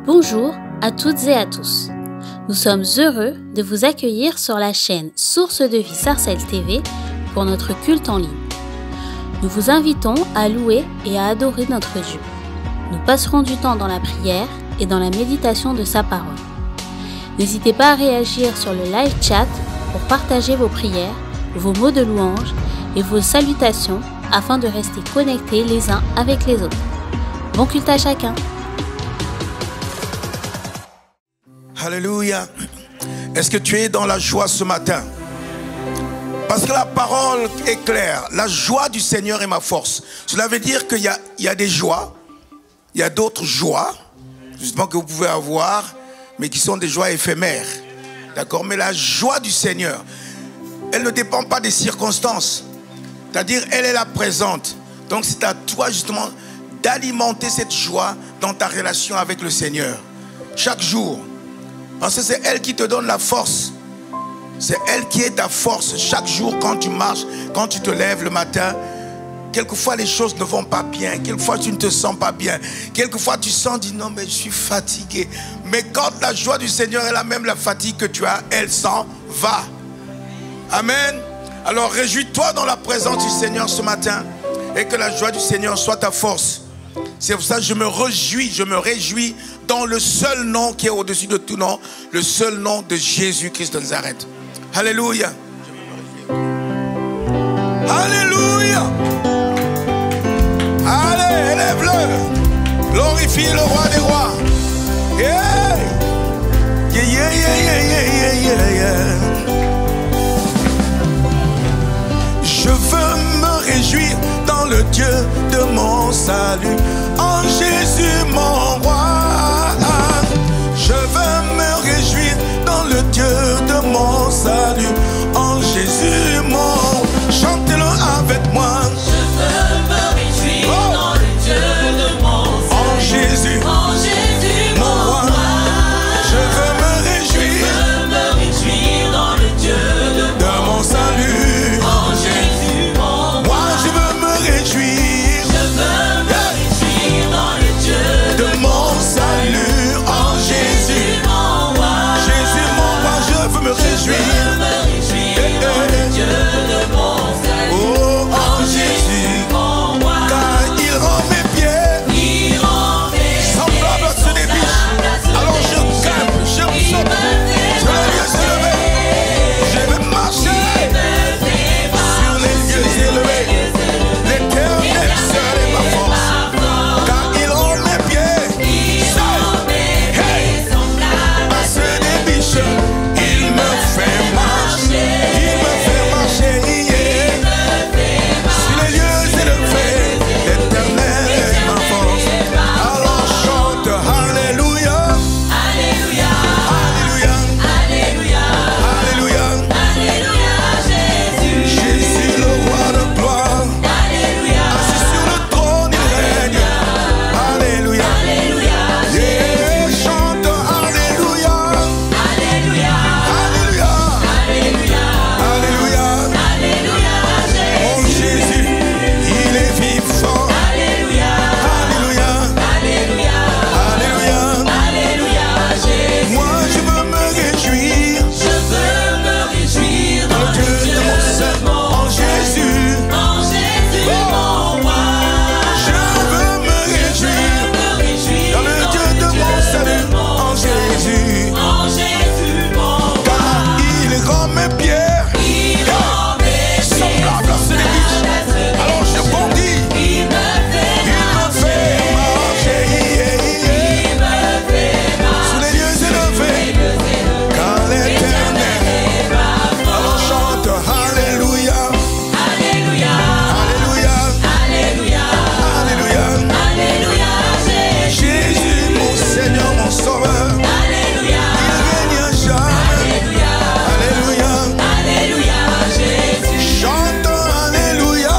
Bonjour à toutes et à tous. Nous sommes heureux de vous accueillir sur la chaîne Source de Vie Sarcelles TV pour notre culte en ligne. Nous vous invitons à louer et à adorer notre Dieu. Nous passerons du temps dans la prière et dans la méditation de sa parole. N'hésitez pas à réagir sur le live chat pour partager vos prières, vos mots de louange et vos salutations afin de rester connectés les uns avec les autres. Bon culte à chacun. Alléluia. Est-ce que tu es dans la joie ce matin? Parce que la parole est claire. La joie du Seigneur est ma force. Cela veut dire qu'il y a des joies. Il y a d'autres joies, justement, que vous pouvez avoir, mais qui sont des joies éphémères. D'accord? Mais la joie du Seigneur, elle ne dépend pas des circonstances. C'est-à-dire, elle est là présente. Donc, c'est à toi, justement, d'alimenter cette joie dans ta relation avec le Seigneur. Chaque jour. Parce que c'est elle qui te donne la force. C'est elle qui est ta force. Chaque jour, quand tu marches, quand tu te lèves le matin, quelquefois les choses ne vont pas bien. Quelquefois tu ne te sens pas bien. Quelquefois tu sens, dis non mais je suis fatigué. Mais quand la joie du Seigneur est là, même la fatigue que tu as, elle s'en va. Amen. Alors réjouis-toi dans la présence du Seigneur ce matin. Et que la joie du Seigneur soit ta force. C'est pour ça que je me réjouis dans le seul nom qui est au-dessus de tout nom. Le seul nom de Jésus-Christ de Nazareth. Alléluia. Alléluia. Allez, élève-le. Glorifie le roi des rois. Yeah. Yeah, yeah, yeah, yeah, yeah, yeah. Je veux me réjouir dans le Dieu de mon salut, en Jésus mon roi. Je veux me réjouir dans le Dieu de mon salut, en Jésus mon. Chantez-le avec moi. Je veux me réjouir dans le Dieu de mon salut, en Jésus mon roi. Je veux me réjouir dans le Dieu de mon salut, en Jésus mon roi. Moi je veux me réjouir. Je veux me réjouir dans le Dieu De mon salut, en Jésus mon roi. Jésus mon roi, je veux me réjouir. Dans le Dieu de mon salut, Oh, en Jésus, mon roi. car il rend mes pieds semblables à ceux des biches. Alors je calme, je me saute, je les lieux élevés, je vais marcher sur les lieux élevés. L'Éternel serait ma force, car il rend mes pieds à ceux des biches. Il me fait marcher, yeah. Sur les lieux élevés, l'Éternel est ma force. Alors chante Alléluia, Alléluia, Alléluia, Alléluia, Alléluia. Alléluia, Jésus. Jésus le roi de gloire, Alléluia, assis sur le trône il règne. Alléluia, Alléluia, yeah. Chante Alléluia, Alléluia, Alléluia, Alléluia, Alléluia. Alléluia, Mon Jésus, il est vivant. Alléluia, Alléluia, Alléluia, Alléluia. Alléluia, Jésus. Moi je veux me réjouir Je veux me réjouir dans dans le Dieu de mon salut, en Jésus. en Jésus, mon roi. Je veux me réjouir dans le Dieu de mon salut, en Jésus. En Jésus, mon roi. Car il rend mes pieds semblables à ceux des biches. Alors je bondis, Il me fait marcher, sous les lieux élevés, car l'Éternel. Alors chante Alléluia, Alléluia, Alléluia, Alléluia, Alléluia. Alléluia, Jésus. Jésus mon Seigneur, mon Sauveur, Alléluia, il règne jamais. Alléluia, Alléluia, Alléluia, Jésus. chante Alléluia,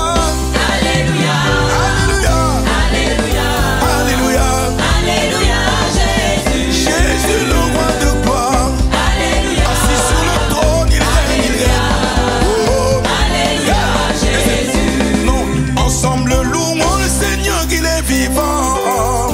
Alléluia, Alléluia, Alléluia, Alléluia. Alléluia, Jésus. Jésus le roi de gloire, Alléluia, assis sur le trône, il règne, il règne. Oh, Alléluia, Jésus. non, ensemble louons le Seigneur qu'il est vivant.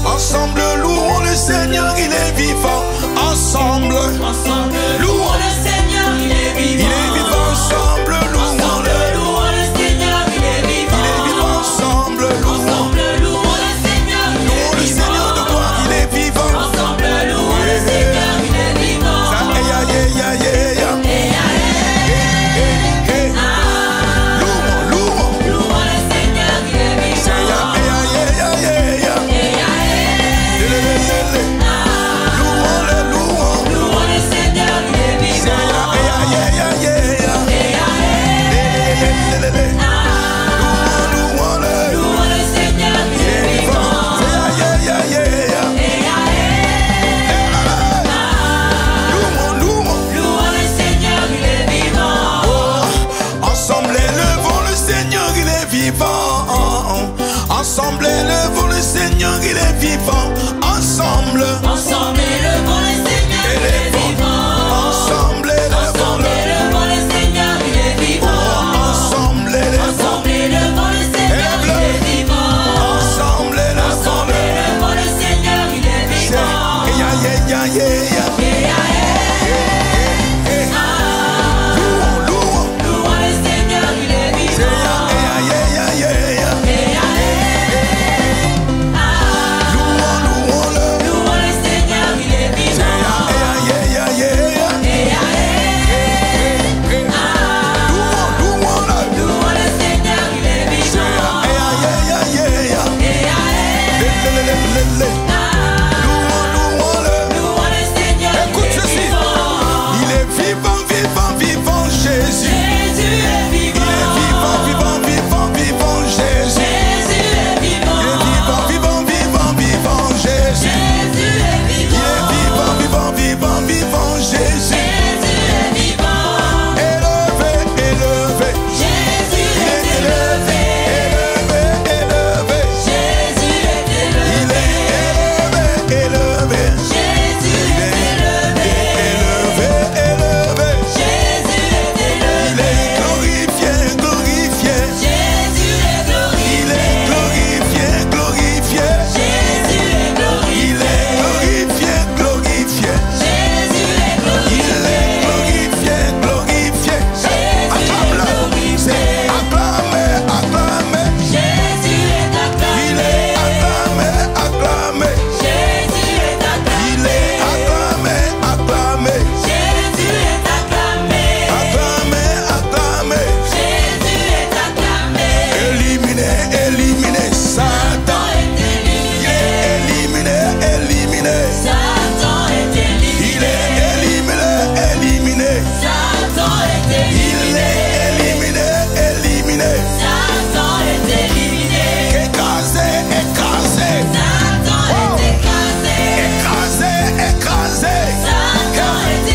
Ensemble louons le le Seigneur, il est vivant. Ensemble, Ensemble, louons louons le Seigneur, il est il vivant. est vivant. Ensemble, louons Ensemble, louons le Seigneur, il est vivant. il est vivant. Ensemble, louons Ensemble, louons le Seigneur, il louons est le vivant. Seigneur de gloire, il est vivant. Ensemble, louons le Seigneur, il est vivant. Louons Louons le Seigneur, il est vivant. Louons le Seigneur, il est vivant. Louons le Seigneur, il est vivant. Louons le Seigneur, il est vivant. Ensemble, élevons le Seigneur, il est vivant. Ensemble, élevons le Seigneur, il est vivant. Ensemble, Ensemble, élevons le Seigneur, il est vivant. ensemble, Ensemble, élevons le Seigneur, il est vivant. ensemble, Ensemble, élevons le Seigneur, il est vivant. ensemble, Ensemble, élevons le Seigneur, il est vivant. Louons Louons le Seigneur, il est vivant. Louons le Seigneur, il est vivant. Louons le Seigneur, il est vivant. Louons le Seigneur, Écoute il est ceci. vivant. Il est vivant, vivant, vivant, Jésus. Jésus est Il vivant. est vivant, vivant, vivant, vivant, Jésus. Jésus est Il vivant. est vivant, vivant, vivant, vivant, Jésus. Jésus est Il est vivant. vivant, vivant, vivant, vivant, Jésus. Jésus est vivant. Élevé, élevé. Jésus Il est est élevé. élevé, élevé. Jésus est Il élevé. est élevé, élevé. Jésus Il est est élevé. élevé, élevé. Jésus est Il élevé. est glorifié, glorifié. Jésus est Il est glorifié. glorifié, glorifié. Jésus est Il est glorifié. glorifié, glorifié. Jésus est Il glorifié. est glorifié, glorifié. Acclame-le. C'est acclamé, acclamé. Jésus est Il acclamé. est acclamé, acclamé. Jésus est Il est acclamé. acclamé, acclamé. Jésus est acclamé. Acclamé, acclamé. Jésus est acclamé. Éliminé, éliminé. Satan. Satan est Il est éliminé. éliminé, éliminé. Satan est Il éliminé. est éliminé, éliminé. Satan est Il est éliminé. éliminé, éliminé. Satan est éliminé. Écrasé, écrasé. Satan est écrasé. Écrasé, écrasé. Satan est Il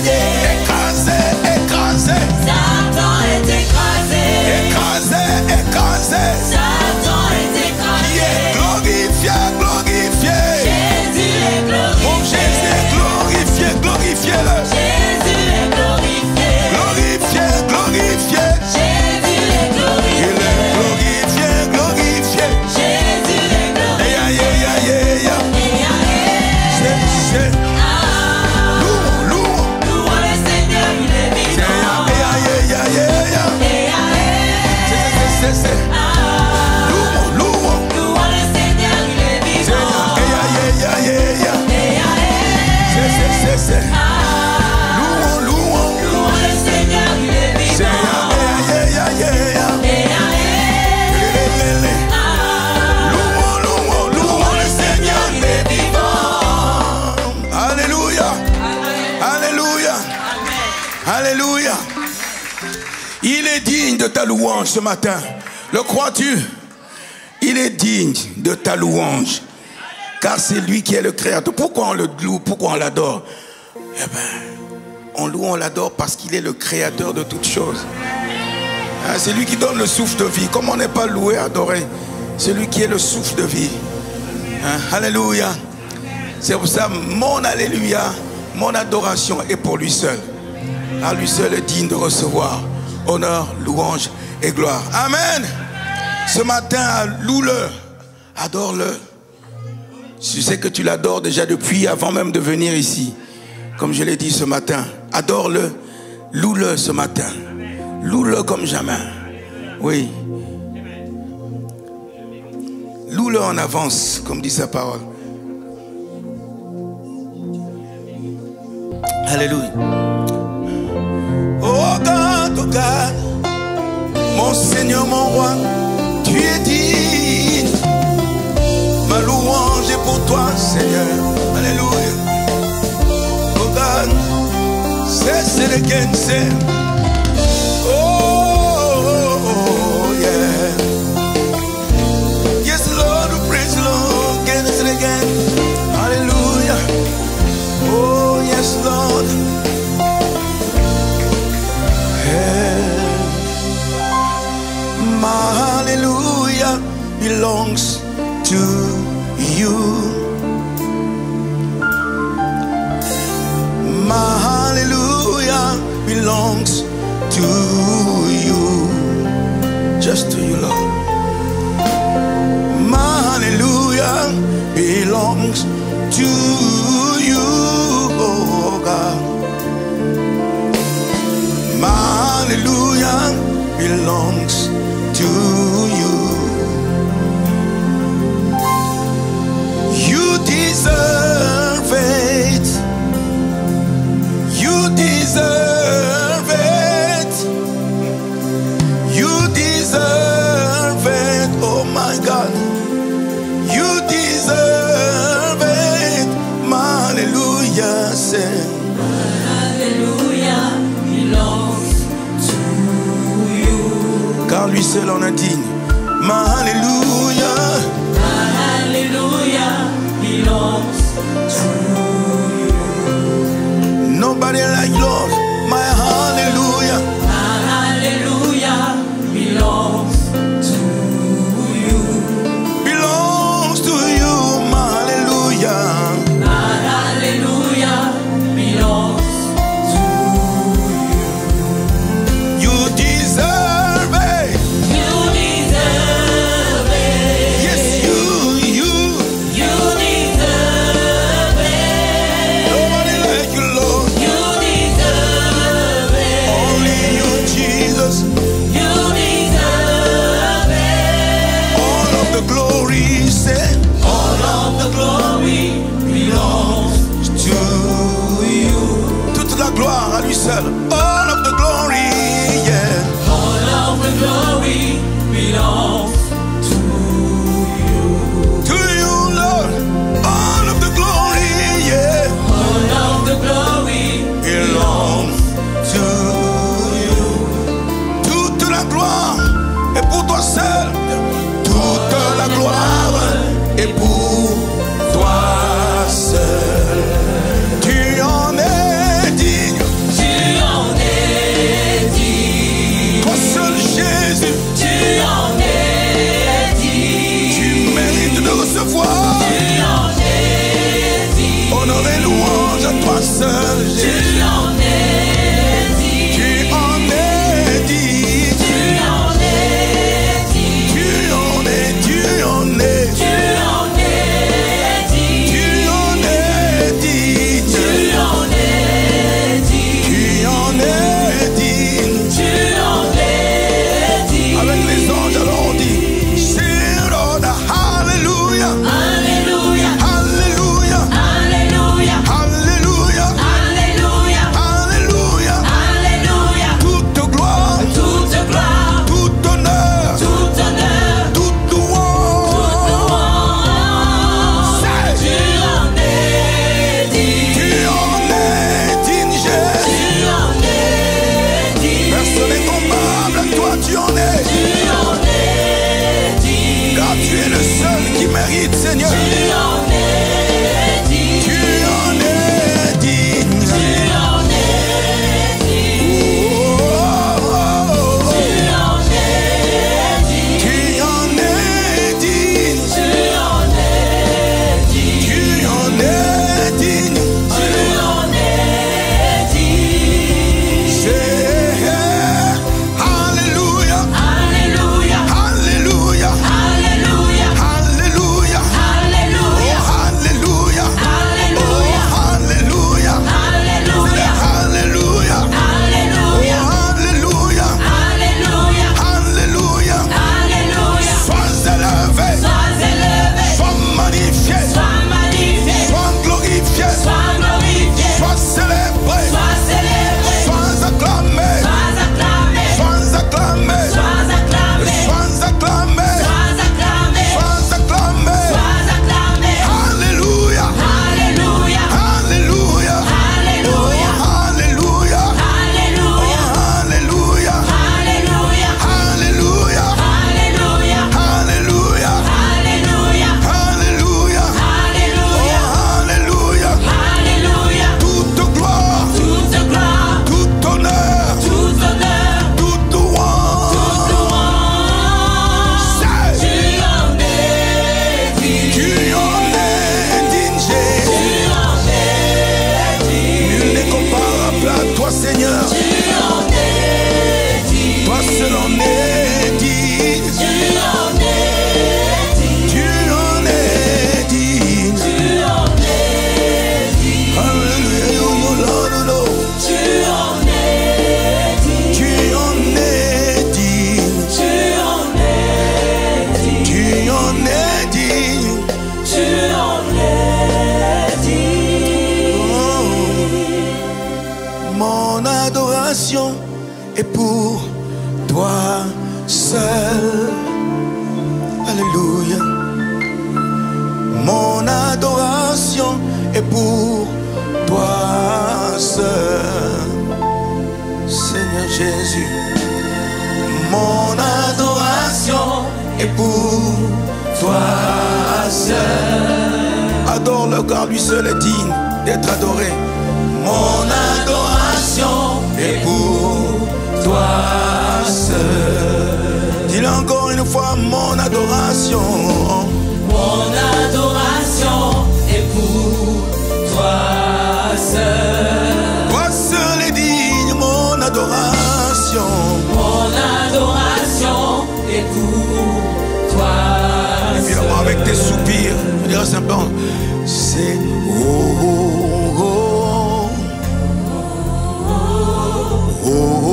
est écrasé. écrasé, écrasé. Satan est écrasé. Écrasé, écrasé. Satan est Qui écrasé. est glorifié, glorifié. Jésus est Mon Jésus est glorifié. glorifié, glorifié-le. Jésus est glorifié. Glorifié, glorifié. Jésus est Il glorifié. est glorifié, glorifié. Jésus est glorifié. Aïe, aïe, aïe, aïe, aïe. C'est louons, louons. Louons le Seigneur, il est vivant. Aïe, aïe, aïe, aïe, aïe. C'est louons, louons. Louons le Seigneur, il est vivant. Aïe, aïe, aïe, aïe, aïe. C'est louons, louons. Louons le Seigneur, il est C'est vivant. aïe, aïe, aïe, aïe. Louons, louons, louons le Seigneur, il est vivant. Alléluia. Alléluia. Alléluia. Il est digne de ta louange ce matin. Le crois-tu? Il est digne de ta louange. Car c'est lui qui est le créateur. Pourquoi on le loue? Pourquoi on l'adore? Eh bien, on loue, on l'adore parce qu'il est le créateur de toutes choses. Hein, c'est lui qui donne le souffle de vie. Comment on n'est pas loué, adoré? C'est lui qui est le souffle de vie. Hein, alléluia. C'est pour ça, mon alléluia, mon adoration est pour lui seul. À lui seul est digne de recevoir honneur, louange et gloire. Amen. Ce matin, loue-le, adore-le. Je sais que tu l'adores déjà depuis avant même de venir ici. Comme je l'ai dit ce matin, adore-le, loue-le ce matin. Loue-le comme jamais. Oui. Loue-le en avance, comme dit sa parole. Alléluia. Oh God, mon Seigneur, mon roi, tu es digne. Ma louange est pour toi, Seigneur. Alléluia. Oh God, c'est le gain, c'est. Oh, yeah. Yes, Lord, we praise the Lord again and again. Hallelujah. Oh, yes, Lord. My hallelujah belongs to you. My hallelujah belongs to you. Just to you, Lord. My hallelujah belongs to you, oh God. My hallelujah belongs to you. You deserve it. You deserve it. You deserve it. Oh my God. You deserve it. My hallelujah say. Hallelujah belongs to you. Car lui seul en est digne. My hallelujah. My hallelujah belongs to you. Nobody like Lord. My hallelujah. My hallelujah belongs to you. Belongs to you. My hallelujah. My hallelujah belongs to you. You deserve it. You deserve it. Yes, you. You deserve it. Nobody like you, Lord. You deserve it. Only you, Jesus. You deserve it. All of the glory, say, All of the glory belongs to you. Toute la gloire à lui seul. All of the glory, yeah. All of the glory belongs to you. To you, Lord. All of the glory, yeah. All of the glory Belongs to you. Toute la gloire est pour toi seul. Toute la gloire est pour toi seul. Tu en es digne. Tu en es adoration est pour toi seul. Alléluia. Mon adoration est pour toi seul. Seigneur Jésus. Mon adoration est pour toi seul. Adore-le car lui seul est digne d'être adoré. Mon adoration est pour toi seul. Dis-le encore une fois, mon adoration. Mon adoration est pour toi seul. Toi seul est digne, mon adoration. Mon adoration est pour toi seul. Évidemment avec tes soupirs, je dirais simplement, c'est oh, oh, oh. Oh, oh, oh,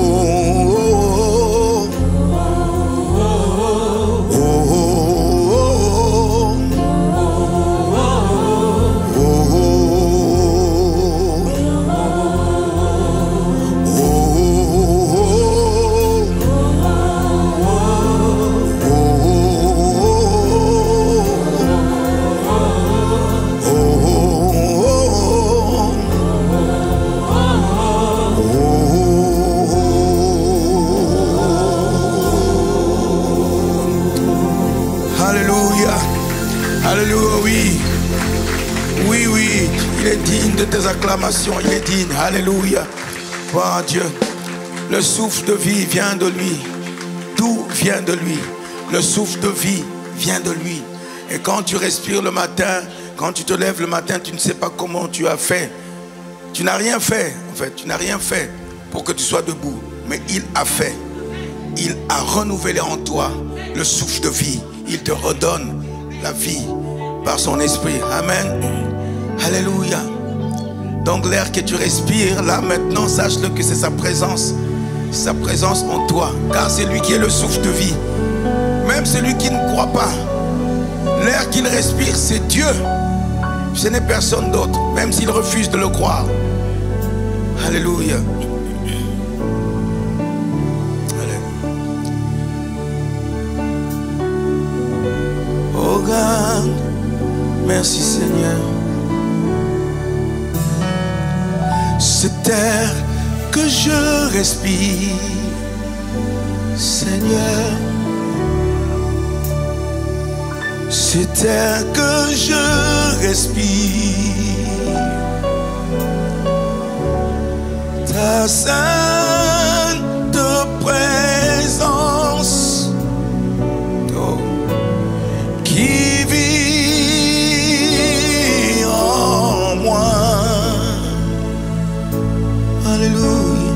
Alléluia, oui. Oui, oui, il est digne de tes acclamations, il est digne. Alléluia. Gloire à Dieu. Le souffle de vie vient de lui. Tout vient de lui. Le souffle de vie vient de lui. Et quand tu respires le matin, quand tu te lèves le matin, tu ne sais pas comment tu as fait. Tu n'as rien fait, en fait. Tu n'as rien fait pour que tu sois debout. Mais il a fait. Il a renouvelé en toi le souffle de vie. Il te redonne la vie par son esprit. Amen. Alléluia. Donc l'air que tu respires, là maintenant, sache-le que c'est sa présence. Sa présence en toi. Car c'est lui qui est le souffle de vie. Même celui qui ne croit pas, l'air qu'il respire, c'est Dieu. Ce n'est personne d'autre, même s'il refuse de le croire. Alléluia. Oh God, merci Seigneur. Cet air que je respire, Seigneur. Cet air que je respire, ta sainte présence, oh, qui vit en moi. Alléluia.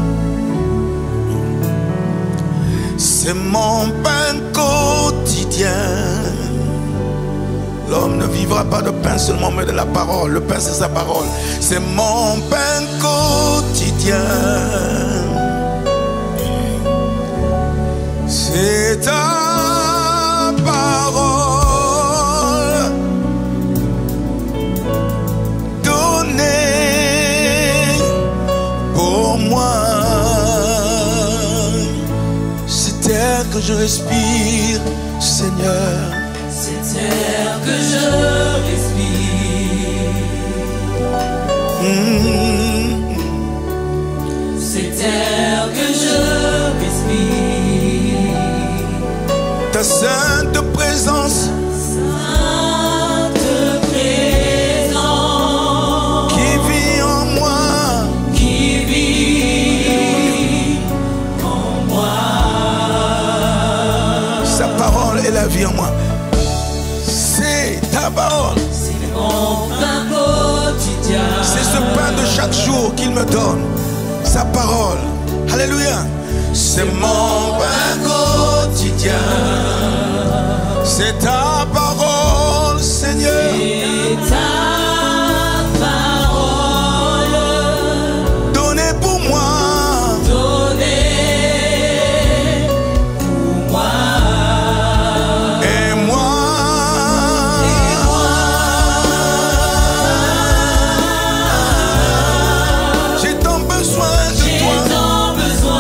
C'est mon pain quotidien. L'homme ne vivra pas de pain seulement, mais de la parole. Le pain, c'est sa parole. C'est mon pain quotidien. C'est ta parole donnée pour moi. C'est air que je respire, Seigneur. Cet air que je respire, cet air que je respire, ta sainte présence, qui vit en moi, qui vit en moi. Sa parole est la vie en moi. Ta parole, C'est mon pain quotidien. c'est ce pain de chaque jour qu'il me donne. Sa parole, alléluia. C'est mon pain quotidien. C'est ta parole, Seigneur. C'est ta parole Donnée pour moi. donnée pour moi. Et moi, j'ai tant besoin de J'ai toi. tant besoin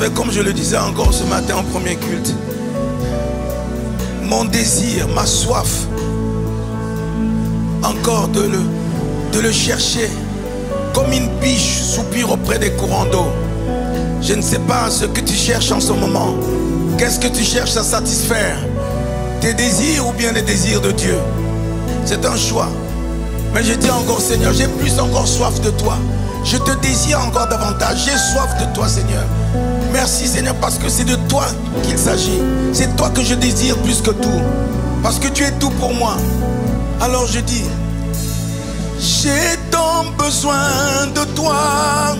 savez, comme je le disais encore ce matin au premier culte, mon désir, ma soif, encore de le chercher, comme une biche soupire auprès des courants d'eau. Je ne sais pas ce que tu cherches en ce moment. Qu'est-ce que tu cherches à satisfaire? Tes désirs ou bien les désirs de Dieu? C'est un choix. Mais je dis encore, Seigneur, j'ai plus encore soif de toi. Je te désire encore davantage. J'ai soif de toi, Seigneur. Merci, Seigneur, parce que c'est de toi qu'il s'agit. C'est toi que je désire plus que tout. Parce que tu es tout pour moi. Alors je dis, j'ai tant besoin de toi.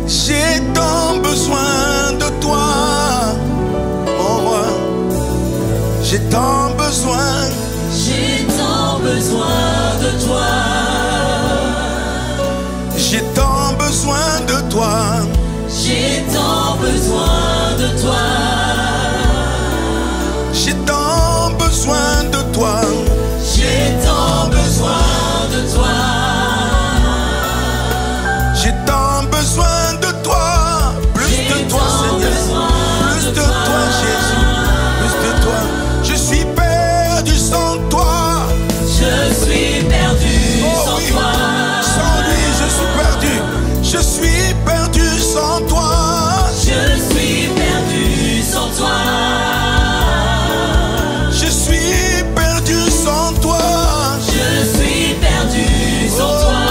J'ai tant besoin de toi, mon roi. J'ai tant besoin. J'ai tant besoin de toi. J'ai tant besoin de toi. J'ai tant besoin de toi. J'ai tant besoin de toi. J'ai tant besoin de toi. J'ai tant besoin de toi. Plus de toi, Seigneur. Plus de toi, Jésus. Plus de toi. Je suis perdu sans toi. Je suis perdu sans oui. toi. Sans lui, je suis perdu. Je suis perdu sans toi. Je suis perdu sans toi. Je suis perdu sans toi. Je suis perdu sans toi.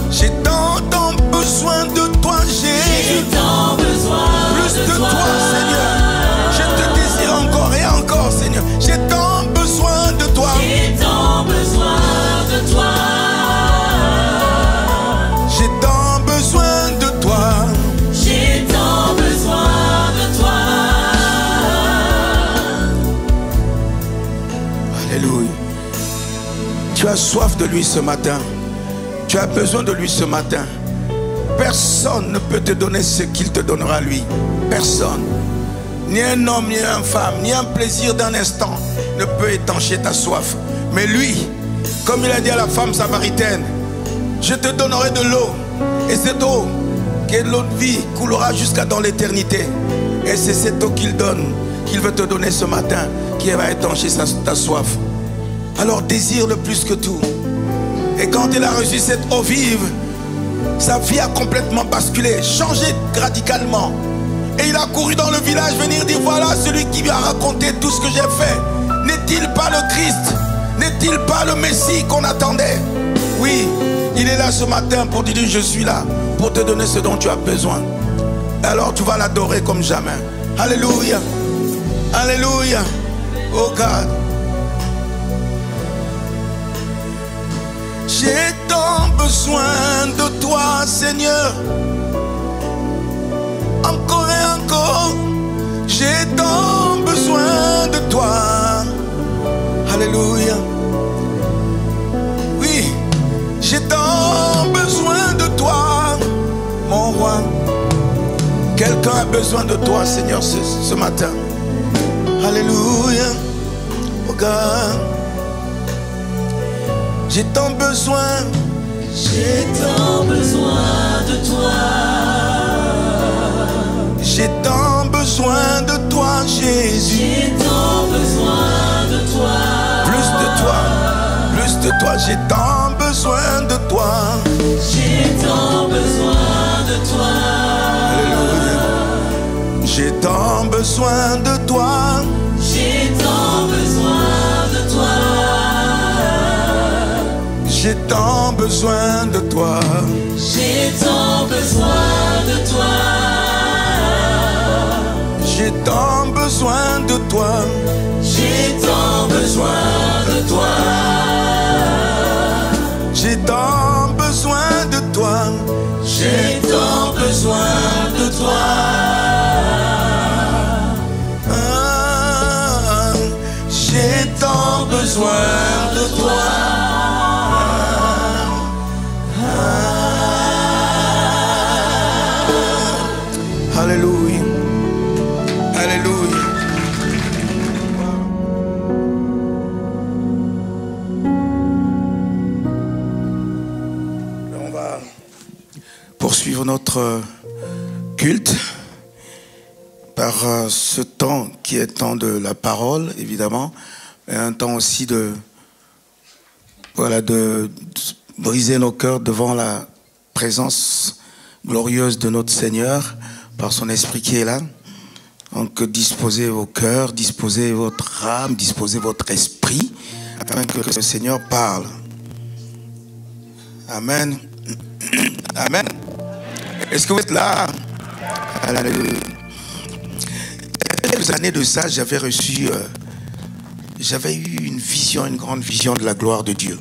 J'ai tant besoin de toi, Jésus. J'ai tant besoin Plus de toi, Seigneur. Je te désire encore et encore, Seigneur. J'ai tant besoin de toi. J'ai tant besoin de toi. J'ai tant besoin de toi. J'ai tant besoin de toi. Alléluia. Tu as soif de lui ce matin. Tu as besoin de lui ce matin. Personne ne peut te donner ce qu'il te donnera lui. Personne. Ni un homme, ni une femme, ni un plaisir d'un instant ne peut étancher ta soif. Mais lui, comme il a dit à la femme samaritaine, je te donnerai de l'eau. Et cette eau, qui est l'eau de vie, coulera jusqu'à dans l'éternité. Et c'est cette eau qu'il donne, qu'il veut te donner ce matin, qui va étancher ta soif. Alors désire-le plus que tout. Et quand il a reçu cette eau vive, sa vie a complètement basculé, changé radicalement. Et il a couru dans le village venir dire, voilà celui qui vient raconter tout ce que j'ai fait. N'est-il pas le Christ? N'est-il pas le Messie qu'on attendait? Oui, il est là ce matin pour te dire, je suis là, pour te donner ce dont tu as besoin. Alors tu vas l'adorer comme jamais. Alléluia. Alléluia. Oh God. J'ai tant besoin de toi, Seigneur. Encore et encore, j'ai tant besoin de toi. Alléluia. Oui, j'ai tant besoin de toi, mon roi. Quelqu'un a besoin de toi, Seigneur, ce matin. Alléluia. Oh God. J'ai tant besoin. J'ai tant besoin de toi. J'ai tant besoin de toi, Jésus. J'ai tant besoin de toi. Plus de toi, plus de toi. J'ai tant besoin de toi. J'ai tant besoin de toi. Alléluia. J'ai tant besoin de toi. J'ai tant besoin de toi. J'ai tant besoin de toi. J'ai tant besoin de toi. J'ai tant besoin de toi. J'ai tant besoin de toi. J'ai tant besoin de toi. J'ai tant besoin de toi. Ah, j'ai tant besoin de toi. Alléluia. Alléluia. poursuivre notre culte par ce temps qui est temps de la parole, évidemment, et un temps aussi de briser nos cœurs devant la présence glorieuse de notre Seigneur par son Esprit qui est là. Donc disposez vos cœurs, disposez votre âme, disposez votre esprit afin que le Seigneur parle. Amen. Amen. Est-ce que vous êtes là? Quelques années de ça, j'avais eu une vision, une grande vision de la gloire de Dieu.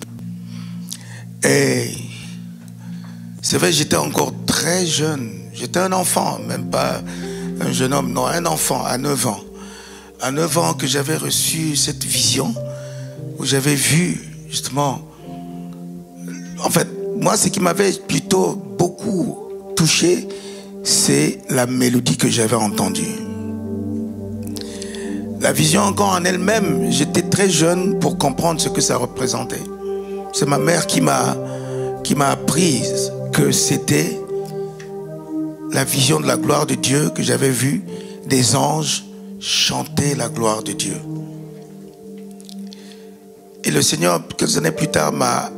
Et c'est vrai, j'étais encore très jeune. J'étais un enfant, même pas un jeune homme, non, un enfant à 9 ans. À 9 ans que j'avais reçu cette vision, où j'avais vu justement... En fait, moi, ce qui m'avait plutôt beaucoup touché, c'est la mélodie que j'avais entendue. La vision encore en elle-même, j'étais très jeune pour comprendre ce que ça représentait. C'est ma mère qui m'a appris que c'était la vision de la gloire de Dieu, que j'avais vu des anges chanter la gloire de Dieu. Et le Seigneur, quelques années plus tard, m'a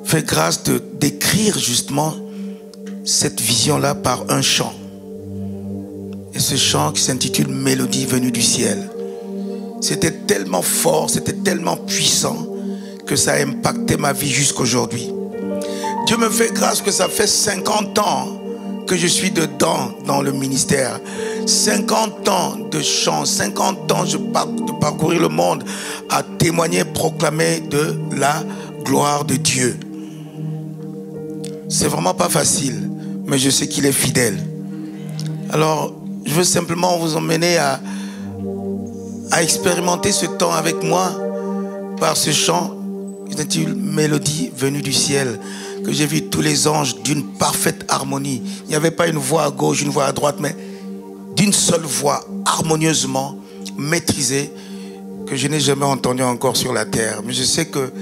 fait grâce de décrire justement cette vision-là par un chant. Et ce chant qui s'intitule « Mélodie venue du ciel ». C'était tellement fort, c'était tellement puissant que ça a impacté ma vie jusqu'aujourd'hui. Dieu me fait grâce que ça fait 50 ans que je suis dedans dans le ministère. 50 ans de chant, 50 ans de parcourir le monde à témoigner, proclamer de la gloire de Dieu. C'est vraiment pas facile, mais je sais qu'il est fidèle. Alors, je veux simplement vous emmener à expérimenter ce temps avec moi par ce chant qui s'intitule « Mélodie venue du ciel », que j'ai vu tous les anges d'une parfaite harmonie. Il n'y avait pas une voix à gauche, une voix à droite, mais d'une seule voix, harmonieusement maîtrisée, que je n'ai jamais entendue encore sur la terre. Mais je sais que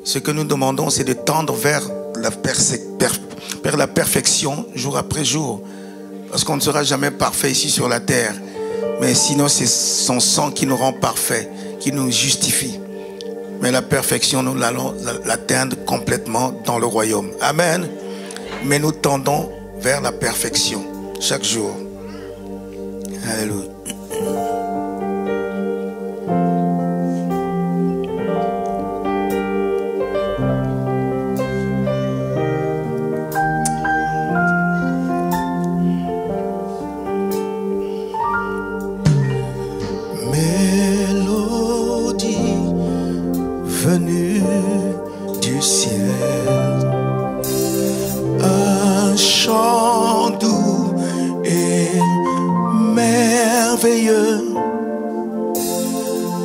ce que nous demandons, c'est de tendre vers la perfection jour après jour. Parce qu'on ne sera jamais parfait ici sur la terre. Mais sinon, c'est son sang qui nous rend parfaits, qui nous justifie. Mais la perfection, nous allons l'atteindre complètement dans le royaume. Amen. Mais nous tendons vers la perfection chaque jour. Alléluia.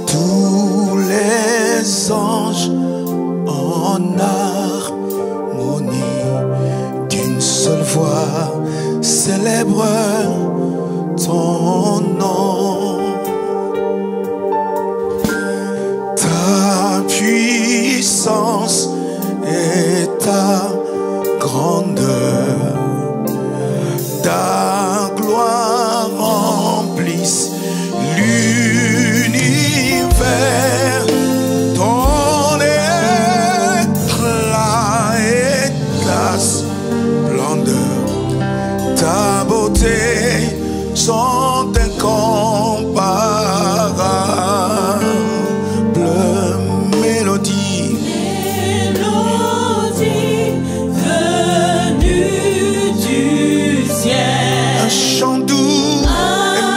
Tous les anges en harmonie d'une seule voix célèbrent ton nom. Ta puissance et ta grandeur, ta gloire remplissent l'univers. Ton éclat et ta splendeur, ta beauté sont incomparables. Mélodie, mélodie venue du ciel, un chant doux et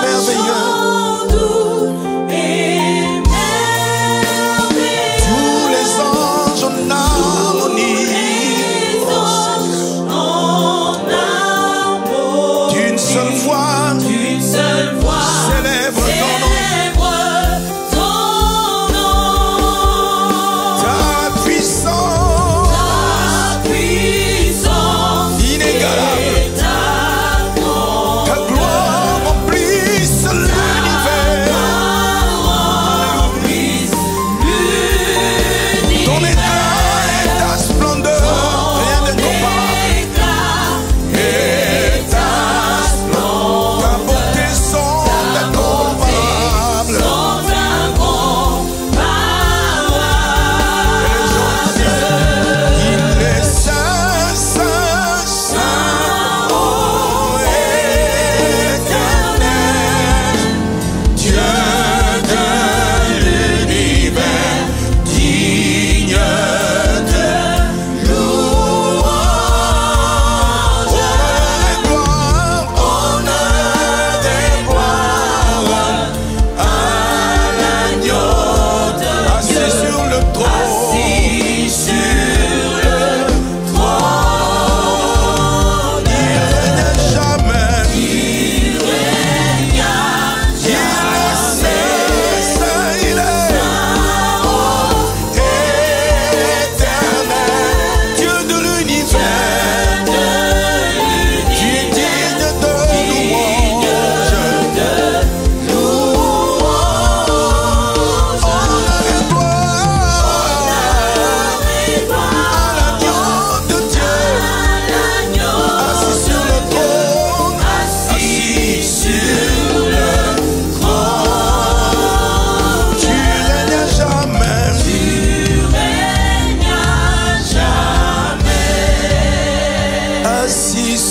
merveilleux. Tous les anges en harmonie, d'une seule voix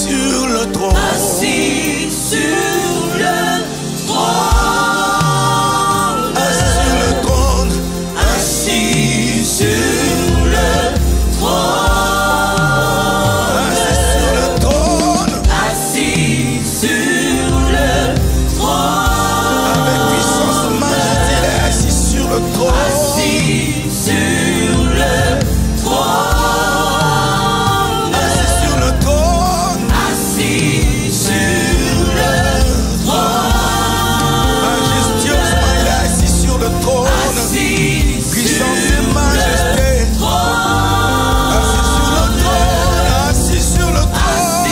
sur le trône. assis sur le trône, Assis sur le trône. assis sur le trône, Assis sur le trône. assis sur le trône, Avec puissance et majesté, il est assis sur le trône. assis sur le trône, Assis sur le trône. assis sur le trône, Majestueusement, il est assis sur le trône. assis Puissance et majesté. Assis sur le trône. Assis sur le trône.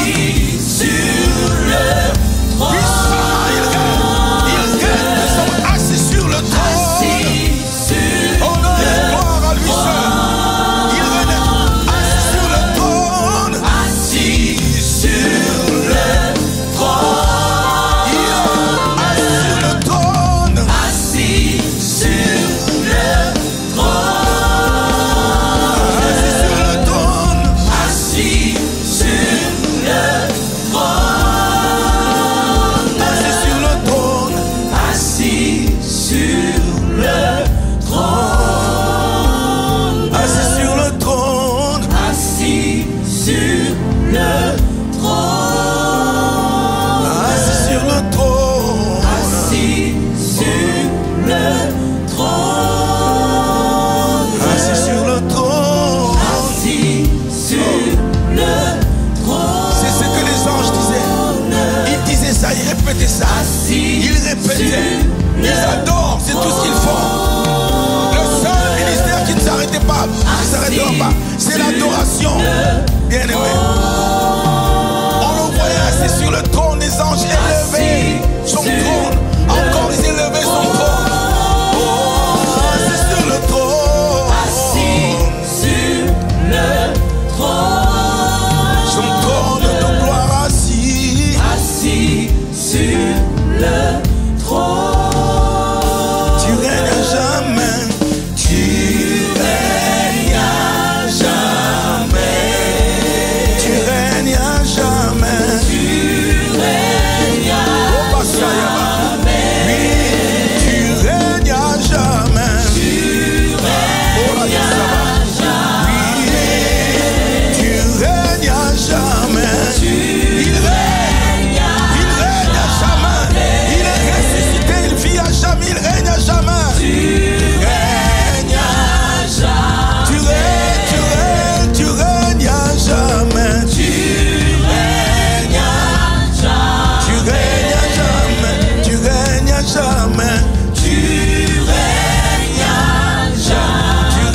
Puissant, il règne, puissant, assis sur le trône. Honneur et gloire à lui seul. Il règne assis sur le trône. assis sur le trône, Il est assis sur le trône. assis sur le trône, Assis sur le trône. assis sur le trône, Assis sur le trône. assis sur le trône, Assis sur le trône. assis sur le trône, Assis sur le trône. assis sur le trône, C'est ce que les anges disaient. Ils disaient ça, ils répétaient ça. Ils répétaient. Ils adorent, c'est tout ce qu'ils font. Le seul ministère qui ne s'arrêtait pas, qui ne s'arrêtera pas, c'est l'adoration. Bien-aimé. On le voyait assis sur le trône, les anges élevaient son trône. Encore ils élevaient son trône. Oh, assis sur le trône. assis sur le trône, Son trône de gloire assis. assis sur le trône, Tu règnes à jamais. Tu règnes à jamais. Tu règnes à jamais. Oh, Basayaba. Oui, tu règnes à jamais. Oh, la Yasaba. Oui, tu règnes à jamais. Il règne à jamais. Il est ressuscité, il vit à jamais, il règne à jamais. Tu règnes à jamais. Tu règnes à jamais. Tu règnes à jamais. Tu règnes à jamais. Tu règnes à jamais. Tu règnes à jamais. Tu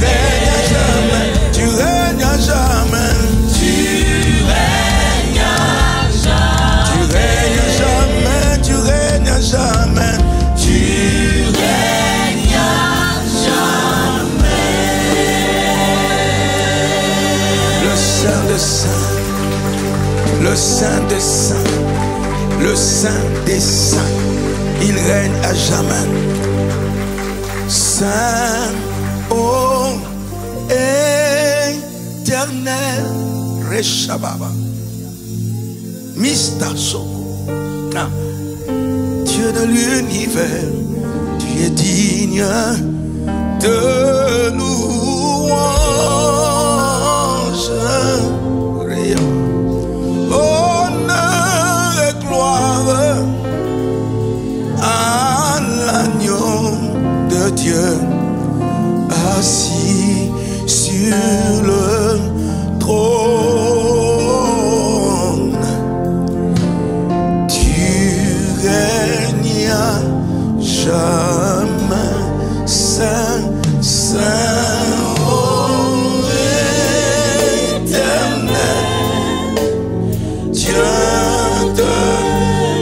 règnes à jamais. Tu règnes à jamais. Tu règnes à jamais. Tu règnes à jamais. Tu règnes à jamais. Tu règnes à jamais. Le Saint des Saints, le Saint des Saints, le Saint des Saints, il règne à jamais. Saint, ô éternel, Reshababa, Mistasoko, Dieu de l'univers, tu es digne de louange. Honneur et gloire à l'agneau de Dieu assis sur le trône. Tu règnes à jamais, Saint, Saint, ô éternel, Dieu de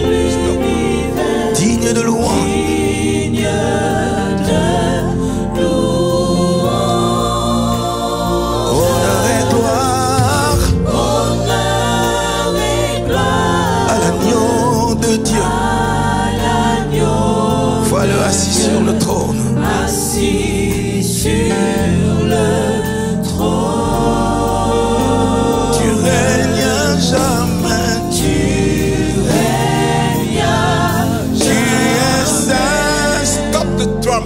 l'univers, digne de louange. Honneur et gloire à l'agneau de Dieu. Voilà assis sur le trône. assis sur le trône, Tu règnes à jamais.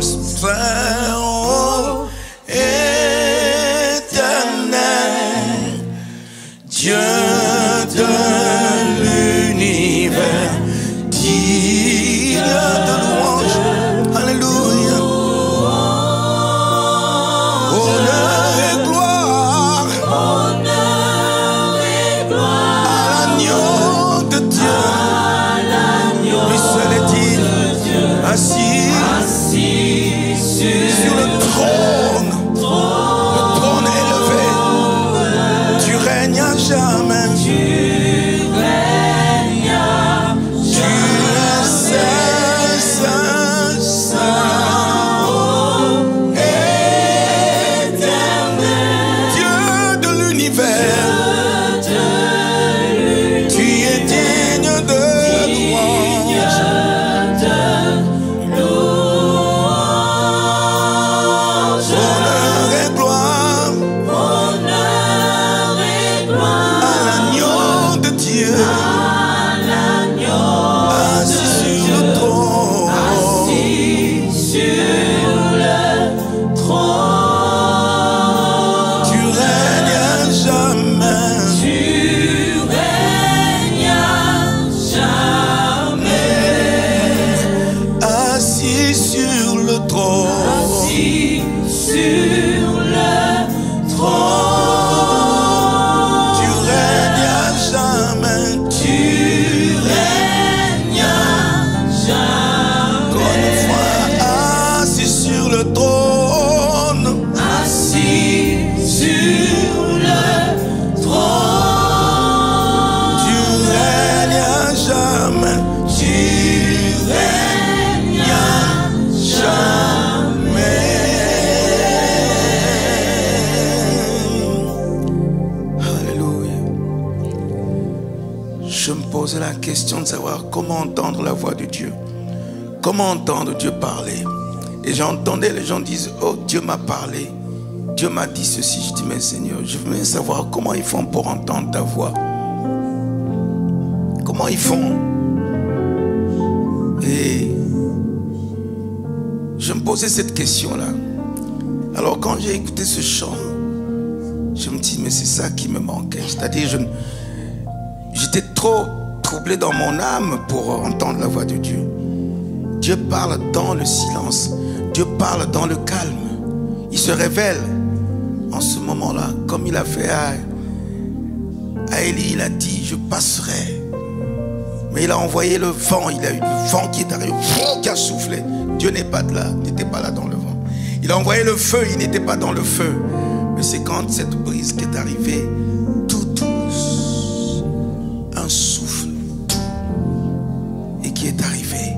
Saint, oh, éternel, Dieu de l'univers, digne de louange. Alléluia. Honneur et gloire à l'agneau de Dieu. Lui seul est digne, assis sur le trône. Le trône élevé. Tu règnes à jamais. Tu es saint, saint, saint, oh, éternel, Dieu de l'univers. Tu es digne de louange. Honneur et gloire à l'agneau de Dieu, assis sur le trône. Tu règnes à jamais. Assis sur le trône. Tu règnes à jamais. Encore une fois, assis sur le trône. Tu règnes à jamais. Tu règnes à jamais. Alléluia. Je me posais la question de savoir comment entendre la voix de Dieu. Comment entendre Dieu parler. Et j'entendais les gens disent, oh, Dieu m'a parlé. Dieu m'a dit ceci. Je dis, mais Seigneur, je veux savoir comment ils font pour entendre ta voix. Comment ils font. Et je me posais cette question-là. Alors quand j'ai écouté ce chant, je me dis, mais c'est ça qui me manquait. C'est-à-dire, j'étais trop troublé dans mon âme pour entendre la voix de Dieu. Dieu parle dans le silence. Dieu parle dans le calme. Il se révèle en ce moment-là, comme il a fait à Élie. Il a dit, je passerai. Mais il a envoyé le vent. Il a eu le vent qui est arrivé, qui a soufflé. Dieu n'était pas là dans le vent. Il a envoyé le feu, il n'était pas dans le feu. Mais c'est quand cette brise qui est arrivée, tout douce, un souffle, et qui est arrivé.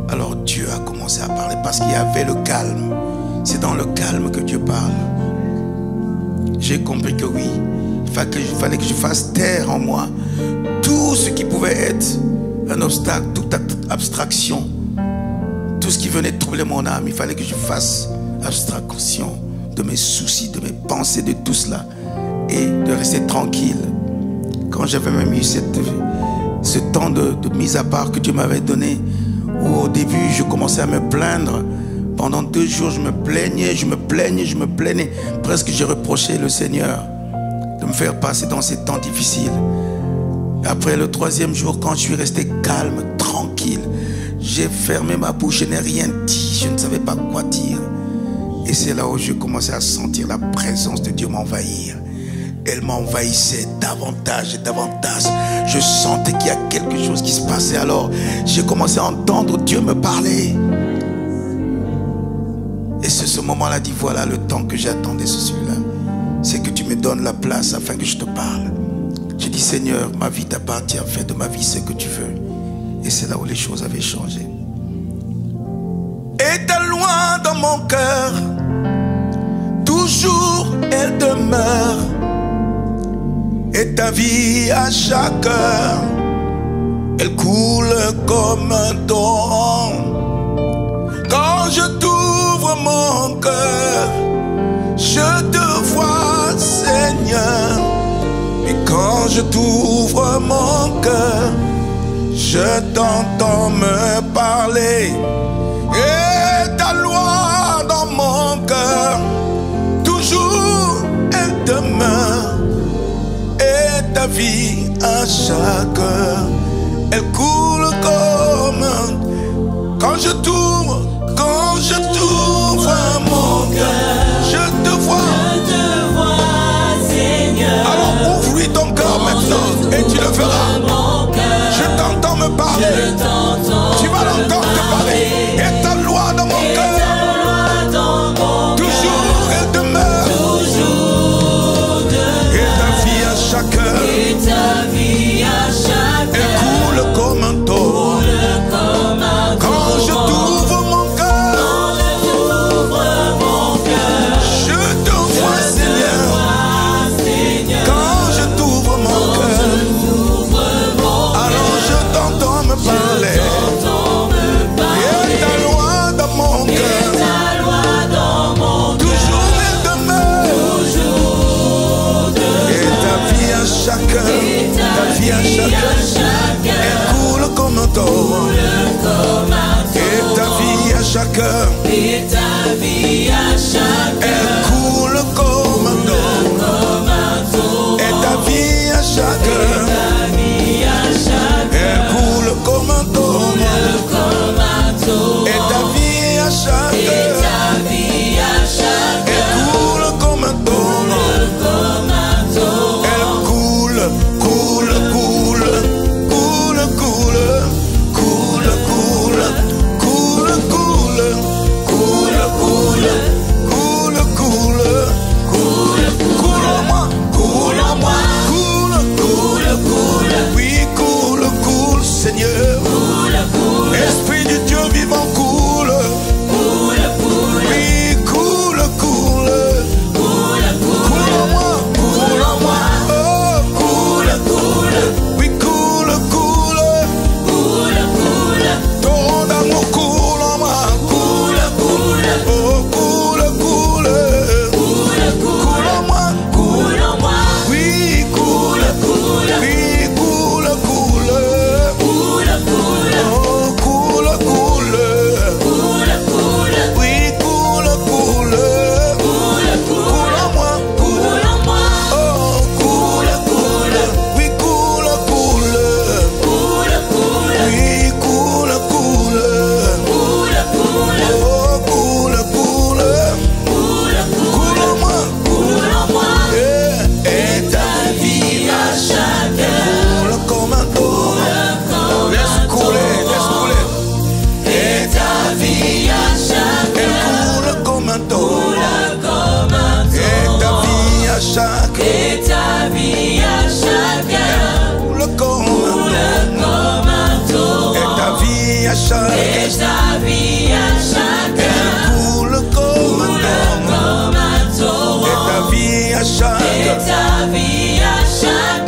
Alors Dieu a commencé à parler parce qu'il y avait le calme. C'est dans le calme que Dieu parle. J'ai compris que oui, il fallait que je fasse taire en moi tout ce qui pouvait être un obstacle, toute abstraction, tout ce qui venait troubler mon âme. Il fallait que je fasse abstraction de mes soucis, de mes pensées, de tout cela, et de rester tranquille. Quand j'avais même eu ce temps de mise à part que Dieu m'avait donné, où au début je commençais à me plaindre. Pendant 2 jours je me plaignais, presque j'ai reproché le Seigneur de me faire passer dans ces temps difficiles. Après le 3e jour, quand je suis resté calme, tranquille, j'ai fermé ma bouche, je n'ai rien dit, je ne savais pas quoi dire. Et c'est là où je commençais à sentir la présence de Dieu m'envahir. Elle m'envahissait davantage et davantage. Je sentais qu'il y a quelque chose qui se passait. Alors j'ai commencé à entendre Dieu me parler. Et c'est ce moment-là, dit, voilà le temps que j'attendais, c'est celui-là. C'est que tu me donnes la place afin que je te parle. J'ai dit, Seigneur, ma vie t'appartient, fais de ma vie ce que tu veux. Et c'est là où les choses avaient changé. Et t'es loin dans mon cœur, toujours elle demeure. Et ta vie à chaque heure, elle coule comme un torrent. Quand je t'ouvre mon cœur, je te vois, Seigneur. Et quand je t'ouvre mon cœur, je t'entends me parler. Et ta loi ta vie à chaque heure, elle coule comme quand je t'ouvre mon cœur, je te vois, Seigneur. Alors ouvre-lui ton cœur maintenant et tu le feras. Je t'entends me parler, tu vas l'entendre te parler. Et ta loi dans mon cœur, toujours elle demeure. Et ta vie à chaque heure, elle coule comme un torrent. Quand je t'ouvre mon cœur, je te vois, Seigneur. Quand je t'ouvre mon cœur, alors je t'entends me parler. Et ta loi dans mon cœur, toujours elle demeure. Et ta vie à chaque heure, elle coule comme un torrent. Et ta vie à chaque heure, elle coule comme un torrent. Et ta vie à chaque heure, elle coule comme un torrent. Et ta vie à chaque heure, elle coule comme un torrent. Elle coule, coule, coule, coule, coule, coule, coule, coule, coule, coule, coule, coule, coule en moi, coule, oui, coule, Seigneur. Esprit du Dieu vivant, coule, oui, coule en moi, oh, oui, coule, torrent d'amour, coule en moi, oh, coule en moi, oui, coule, oh, coule, oui, coule en moi, oh, coule, oui, coule, oui, coule, oh, coule en moi, et ta vie à chaque heure, coule comme un torrent, laisse couler, et ta vie à chaque heure, elle coule comme un torrent, et ta vie à chaque heure, coule comme un torrent, et ta vie à chaque heure, elle coule comme un torrent, et ta vie à chaque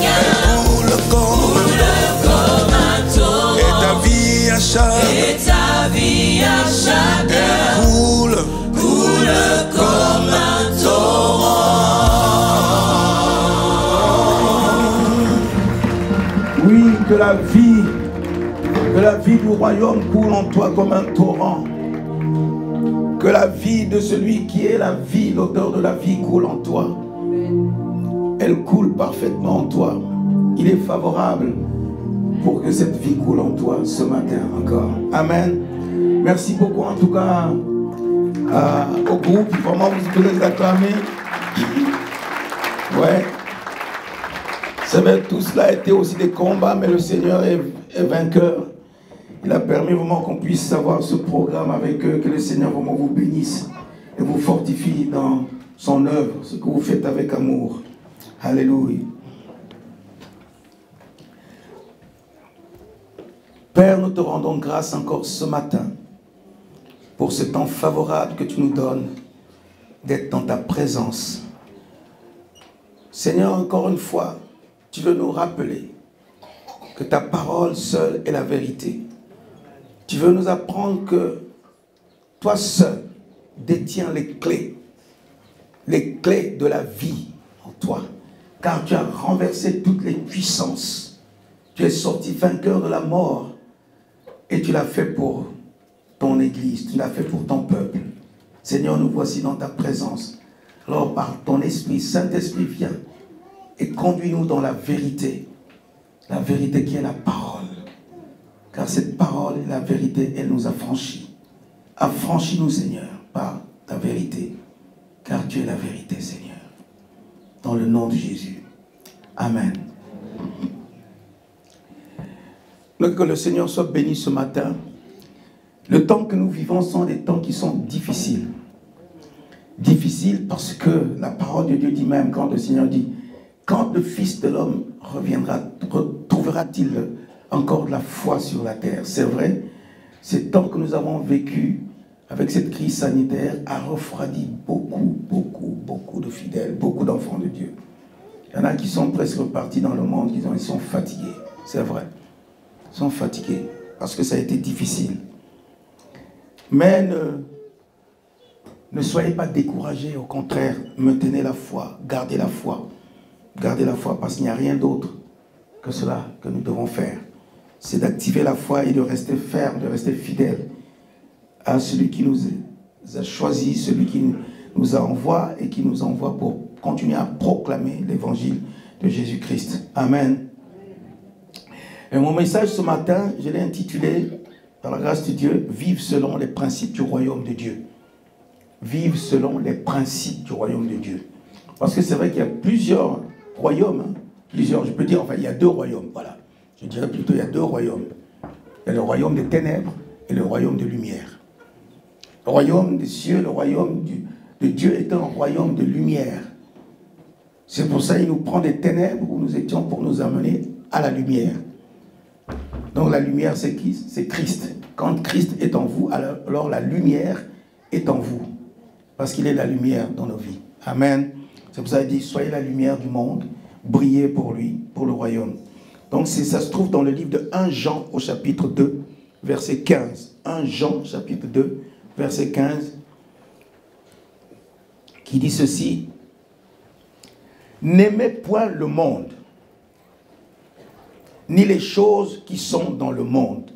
heure, elle coule comme un torrent, et ta vie à chaque elle coule comme un torrent. Oui, que la vie du royaume coule en toi comme un torrent. Que la vie de celui qui est la vie, l'auteur de la vie, coule en toi. Elle coule parfaitement en toi. Il est favorable pour que cette vie coule en toi ce matin encore. Amen. Merci beaucoup en tout cas au groupe. Vraiment, vous pouvez les acclamer. Ouais. C'est vrai, tout cela a été aussi des combats, mais le Seigneur est vainqueur. Il a permis vraiment qu'on puisse savoir ce programme avec eux, que le Seigneur vraiment vous bénisse et vous fortifie dans son œuvre, ce que vous faites avec amour. Alléluia. Père, nous te rendons grâce encore ce matin pour ce temps favorable que tu nous donnes d'être dans ta présence. Seigneur, encore une fois, tu veux nous rappeler que ta parole seule est la vérité. Tu veux nous apprendre que toi seul détiens les clés de la vie en toi. Car tu as renversé toutes les puissances. Tu es sorti vainqueur de la mort et tu l'as fait pour ton Église, tu l'as fait pour ton peuple. Seigneur, nous voici dans ta présence. Alors par ton Esprit, Saint-Esprit, viens et conduis-nous dans la vérité qui est la parole. Car cette parole et la vérité, elle nous affranchit. Affranchis-nous, Seigneur, par ta vérité, car tu es la vérité, Seigneur. Dans le nom de Jésus. Amen. Donc, que le Seigneur soit béni ce matin. Le temps que nous vivons sont des temps qui sont difficiles. Difficiles parce que la parole de Dieu dit même, quand le Seigneur dit, quand le Fils de l'homme reviendra, retrouvera-t-il encore de la foi sur la terre? C'est vrai, ces temps que nous avons vécu avec cette crise sanitaire a refroidi beaucoup de fidèles, beaucoup d'enfants de Dieu. Il y en a qui sont presque repartis dans le monde, ils sont fatigués, c'est vrai. Ils sont fatigués parce que ça a été difficile. Mais ne soyez pas découragés, au contraire, maintenez la foi, gardez la foi. Gardez la foi parce qu'il n'y a rien d'autre que cela que nous devons faire. C'est d'activer la foi et de rester ferme, de rester fidèle à celui qui nous a choisis, celui qui nous envoie et qui nous envoie pour continuer à proclamer l'évangile de Jésus-Christ. Amen. Et mon message ce matin, je l'ai intitulé, par la grâce de Dieu, « Vive selon les principes du royaume de Dieu ». Vive selon les principes du royaume de Dieu. Parce que c'est vrai qu'il y a plusieurs royaumes, hein, plusieurs, je peux dire, enfin, il y a deux royaumes, voilà. Je dirais plutôt, il y a deux royaumes. Il y a le royaume des ténèbres et le royaume de lumière. Le royaume des cieux, le royaume de Dieu est un royaume de lumière. C'est pour ça qu'il nous prend des ténèbres où nous étions pour nous amener à la lumière. Donc la lumière, c'est qui? C'est Christ. Quand Christ est en vous, alors la lumière est en vous. Parce qu'il est la lumière dans nos vies. Amen. C'est pour ça qu'il dit, soyez la lumière du monde, brillez pour lui, pour le royaume. Donc ça se trouve dans le livre de 1 Jean au chapitre 2, verset 15. 1 Jean, chapitre 2, verset 15, qui dit ceci. N'aimez point le monde, ni les choses qui sont dans le monde.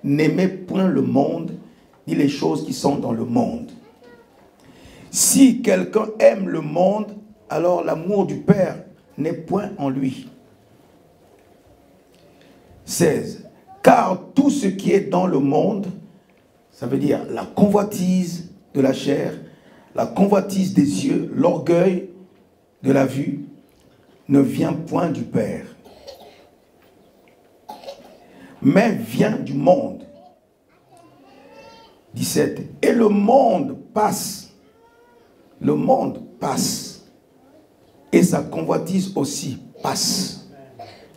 N'aimez point le monde, ni les choses qui sont dans le monde. Si quelqu'un aime le monde, alors l'amour du Père n'est point en lui. 16. Car tout ce qui est dans le monde, ça veut dire la convoitise de la chair, la convoitise des yeux, l'orgueil de la vue, ne vient point du Père, mais vient du monde. 17. Et le monde passe, et sa convoitise aussi passe.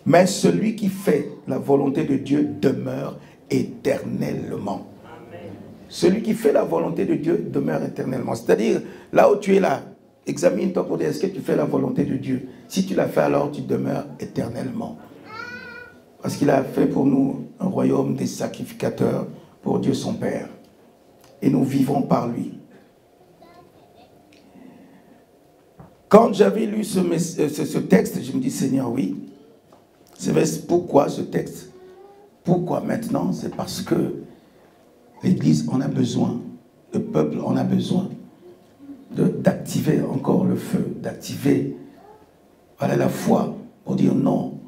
Mais celui qui fait la volonté de Dieu demeure éternellement. Amen. Celui qui fait la volonté de Dieu demeure éternellement. C'est-à-dire, là où tu es là, examine-toi pour dire, est-ce que tu fais la volonté de Dieu? Si tu la fais, alors tu demeures éternellement. Parce qu'il a fait pour nous un royaume des sacrificateurs pour Dieu son Père. Et nous vivons par lui. Quand j'avais lu ce texte, je me dis, Seigneur, oui, c'est pourquoi ce texte? Pourquoi maintenant? C'est parce que l'Église en a besoin, le peuple en a besoin d'activer encore le feu, d'activer la foi pour dire non,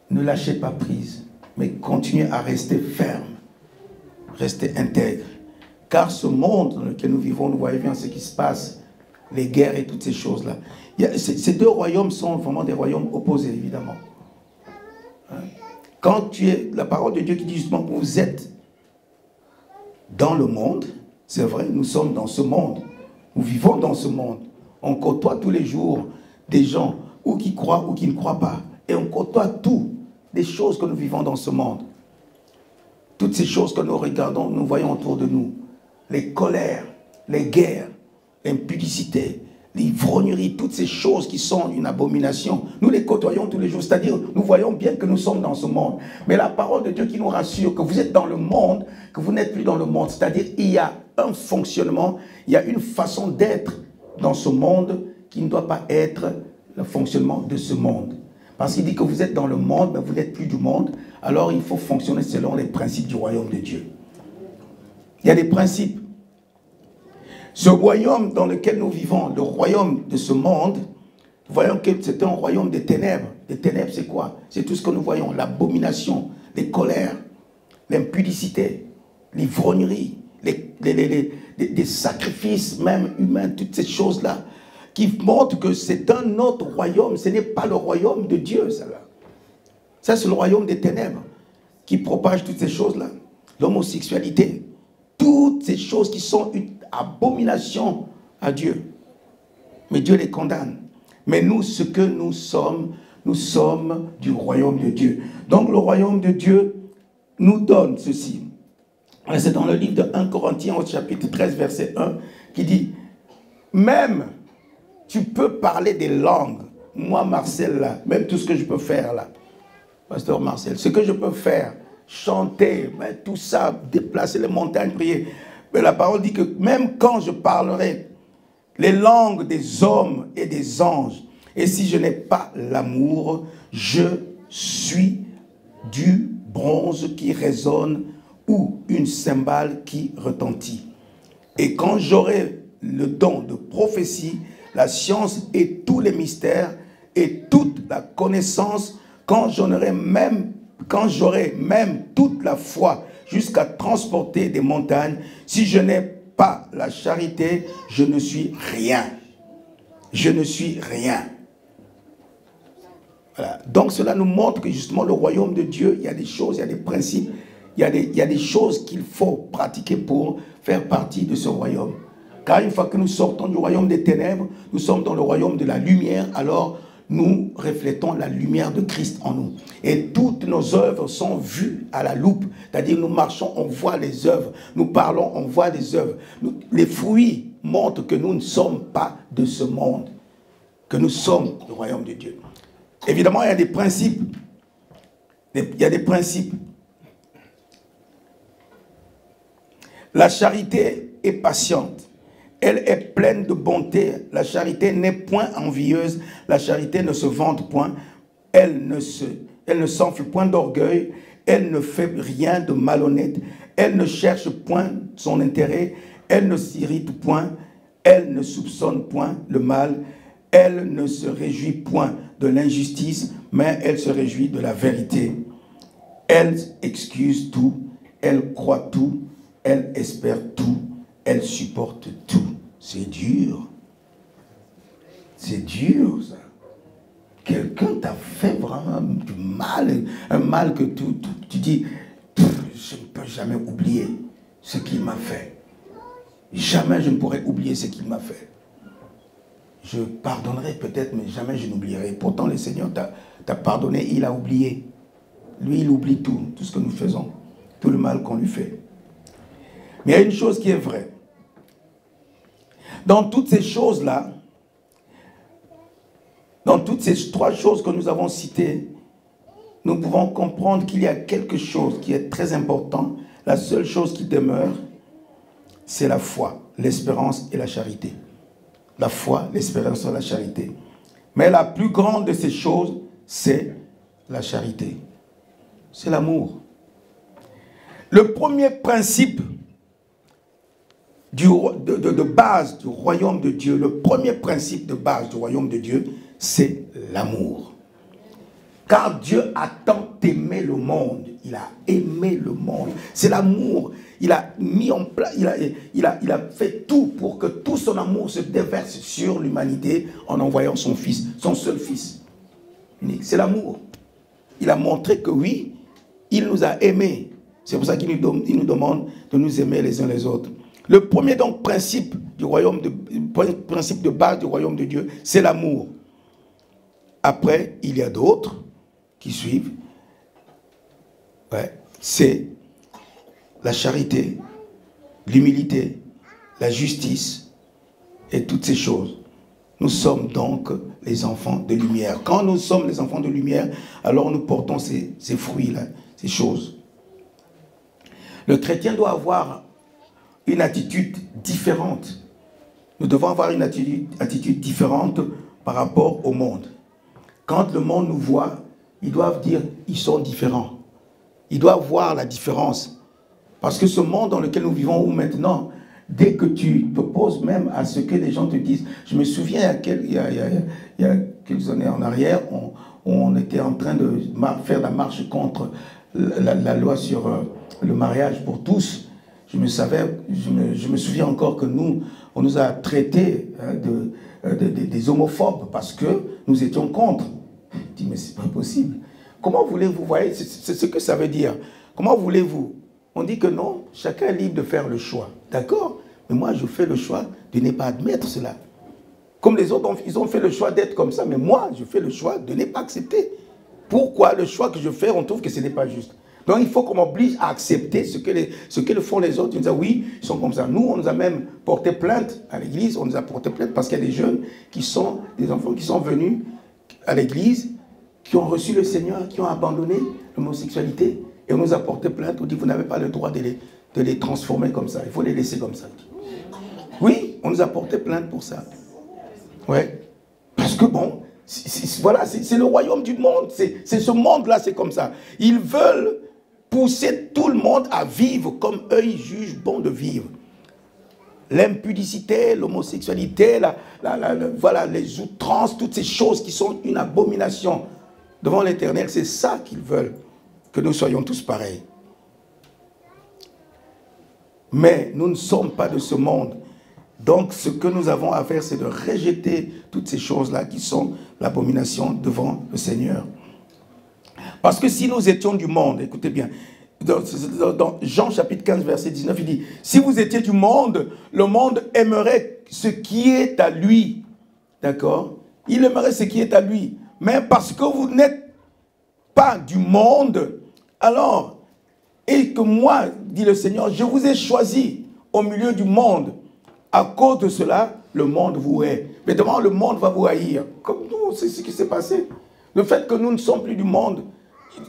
ne lâchez pas prise, mais continuez à rester ferme, rester intègre. Car ce monde dans lequel nous vivons, nous voyons bien ce qui se passe, les guerres et toutes ces choses-là. Ces deux royaumes sont vraiment des royaumes opposés, évidemment. Quand tu es, la parole de Dieu qui dit justement que vous êtes dans le monde, c'est vrai, nous sommes dans ce monde, nous vivons dans ce monde, on côtoie tous les jours des gens ou qui croient ou qui ne croient pas, et on côtoie tout, des choses que nous vivons dans ce monde, toutes ces choses que nous regardons, nous voyons autour de nous, les colères, les guerres, l'impudicité, l'ivrognerie, toutes ces choses qui sont une abomination, nous les côtoyons tous les jours, c'est-à-dire nous voyons bien que nous sommes dans ce monde, mais la parole de Dieu qui nous rassure que vous êtes dans le monde, que vous n'êtes plus dans le monde, c'est-à-dire il y a un fonctionnement, il y a une façon d'être dans ce monde qui ne doit pas être le fonctionnement de ce monde, parce qu'il dit que vous êtes dans le monde, mais vous n'êtes plus du monde, alors il faut fonctionner selon les principes du royaume de Dieu. Il y a des principes. Ce royaume dans lequel nous vivons, le royaume de ce monde, voyons que c'était un royaume des ténèbres. Les ténèbres, c'est quoi? C'est tout ce que nous voyons, l'abomination, les colères, l'impudicité, l'ivrognerie, des sacrifices même humains, toutes ces choses-là, qui montrent que c'est un autre royaume. Ce n'est pas le royaume de Dieu, ça là. Ça, c'est le royaume des ténèbres qui propage toutes ces choses-là. L'homosexualité, toutes ces choses qui sont une abomination à Dieu. Mais Dieu les condamne. Mais nous, ce que nous sommes du royaume de Dieu. Donc le royaume de Dieu nous donne ceci. C'est dans le livre de 1 Corinthiens au chapitre 13, verset 1, qui dit, même tu peux parler des langues. Moi, Marcel, là, même tout ce que je peux faire là, Pasteur Marcel, ce que je peux faire, chanter, tout ça, déplacer les montagnes, prier. Mais la parole dit que même quand je parlerai les langues des hommes et des anges, et si je n'ai pas l'amour, je suis du bronze qui résonne ou une cymbale qui retentit. Et quand j'aurai le don de prophétie, la science et tous les mystères et toute la connaissance, quand j'aurai même toute la foi jusqu'à transporter des montagnes, si je n'ai pas la charité, je ne suis rien. Je ne suis rien. Voilà. Donc cela nous montre que justement le royaume de Dieu, il y a des choses, il y a des principes, il y a des choses qu'il faut pratiquer pour faire partie de ce royaume. Car une fois que nous sortons du royaume des ténèbres, nous sommes dans le royaume de la lumière, alors nous reflétons la lumière de Christ en nous. Et toutes nos œuvres sont vues à la loupe. C'est-à-dire nous marchons, on voit les œuvres. Nous parlons, on voit des œuvres. Les fruits montrent que nous ne sommes pas de ce monde. Que nous sommes du royaume de Dieu. Évidemment, il y a des principes. Il y a des principes. La charité est patiente. Elle est pleine de bonté. La charité n'est point envieuse. La charité ne se vante point. Elle ne s'enfle point d'orgueil. Elle ne fait rien de malhonnête. Elle ne cherche point son intérêt. Elle ne s'irrite point. Elle ne soupçonne point le mal. Elle ne se réjouit point de l'injustice, mais elle se réjouit de la vérité. Elle excuse tout. Elle croit tout. Elle espère tout. Elle supporte tout. C'est dur. C'est dur, ça. Quelqu'un t'a fait vraiment du mal, un mal que tu dis, je ne peux jamais oublier ce qu'il m'a fait. Jamais je ne pourrai oublier ce qu'il m'a fait. Je pardonnerai peut-être, mais jamais je n'oublierai. Pourtant, le Seigneur t'a pardonné, il a oublié. Lui, il oublie tout ce que nous faisons, tout le mal qu'on lui fait. Mais il y a une chose qui est vraie. Dans toutes ces choses-là, dans toutes ces trois choses que nous avons citées, nous pouvons comprendre qu'il y a quelque chose qui est très important. La seule chose qui demeure, c'est la foi, l'espérance et la charité. La foi, l'espérance et la charité. Mais la plus grande de ces choses, c'est la charité. C'est l'amour. Le premier principe de base du royaume de Dieu, le premier principe de base du royaume de Dieu, c'est l'amour. Car Dieu a tant aimé le monde, il a aimé le monde. C'est l'amour. Il a mis en place, il a fait tout pour que tout son amour se déverse sur l'humanité en envoyant son fils, son seul fils unique. C'est l'amour. Il a montré que oui, il nous a aimés. C'est pour ça qu'il nous demande de nous aimer les uns les autres. Le premier donc principe de base du royaume de Dieu, c'est l'amour. Après, il y a d'autres qui suivent. Ouais, c'est la charité, l'humilité, la justice et toutes ces choses. Nous sommes donc les enfants de lumière. Quand nous sommes les enfants de lumière, alors nous portons ces fruits-là, ces choses. Le chrétien doit avoir une attitude différente. Nous devons avoir une attitude différente par rapport au monde. Quand le monde nous voit, ils doivent dire ils sont différents. Ils doivent voir la différence. Parce que ce monde dans lequel nous vivons, où maintenant, dès que tu t'opposes même à ce que les gens te disent. Je me souviens, il y a quelques années en arrière, on était en train de faire la marche contre la loi sur le mariage pour tous. Je me souviens encore que on nous a traités des homophobes parce que nous étions contre. Je dis, mais c'est pas possible. Comment voulez-vous, vous voyez, c'est ce que ça veut dire. Comment voulez-vous? On dit que non, chacun est libre de faire le choix. D'accord? Mais moi, je fais le choix de ne pas admettre cela. Comme les autres, ils ont fait le choix d'être comme ça, mais moi, je fais le choix de ne pas accepter. Pourquoi le choix que je fais, on trouve que ce n'est pas juste. Donc, il faut qu'on m'oblige à accepter ce que font les autres. Ils nous disent, oui, ils sont comme ça. Nous, on nous a même porté plainte à l'église. On nous a porté plainte parce qu'il y a des jeunes des enfants qui sont venus à l'église, qui ont reçu le Seigneur, qui ont abandonné l'homosexualité. Et on nous a porté plainte. On dit, vous n'avez pas le droit de les transformer comme ça. Il faut les laisser comme ça. Oui, on nous a porté plainte pour ça. Ouais. Parce que bon, voilà, c'est le royaume du monde. C'est ce monde-là, c'est comme ça. Ils veulent pousser tout le monde à vivre comme eux, ils jugent bon de vivre. L'impudicité, l'homosexualité, voilà, les outrances, toutes ces choses qui sont une abomination devant l'Éternel, c'est ça qu'ils veulent, que nous soyons tous pareils. Mais nous ne sommes pas de ce monde. Donc, ce que nous avons à faire, c'est de rejeter toutes ces choses-là qui sont l'abomination devant le Seigneur. Parce que si nous étions du monde, écoutez bien, dans Jean chapitre 15, verset 19, il dit, si vous étiez du monde, le monde aimerait ce qui est à lui. D'accord? Il aimerait ce qui est à lui. Mais parce que vous n'êtes pas du monde, alors, et que moi, dit le Seigneur, je vous ai choisi au milieu du monde. À cause de cela, le monde vous hait. Mais devant le monde va vous haïr. Comme nous, c'est ce qui s'est passé. Le fait que nous ne sommes plus du monde,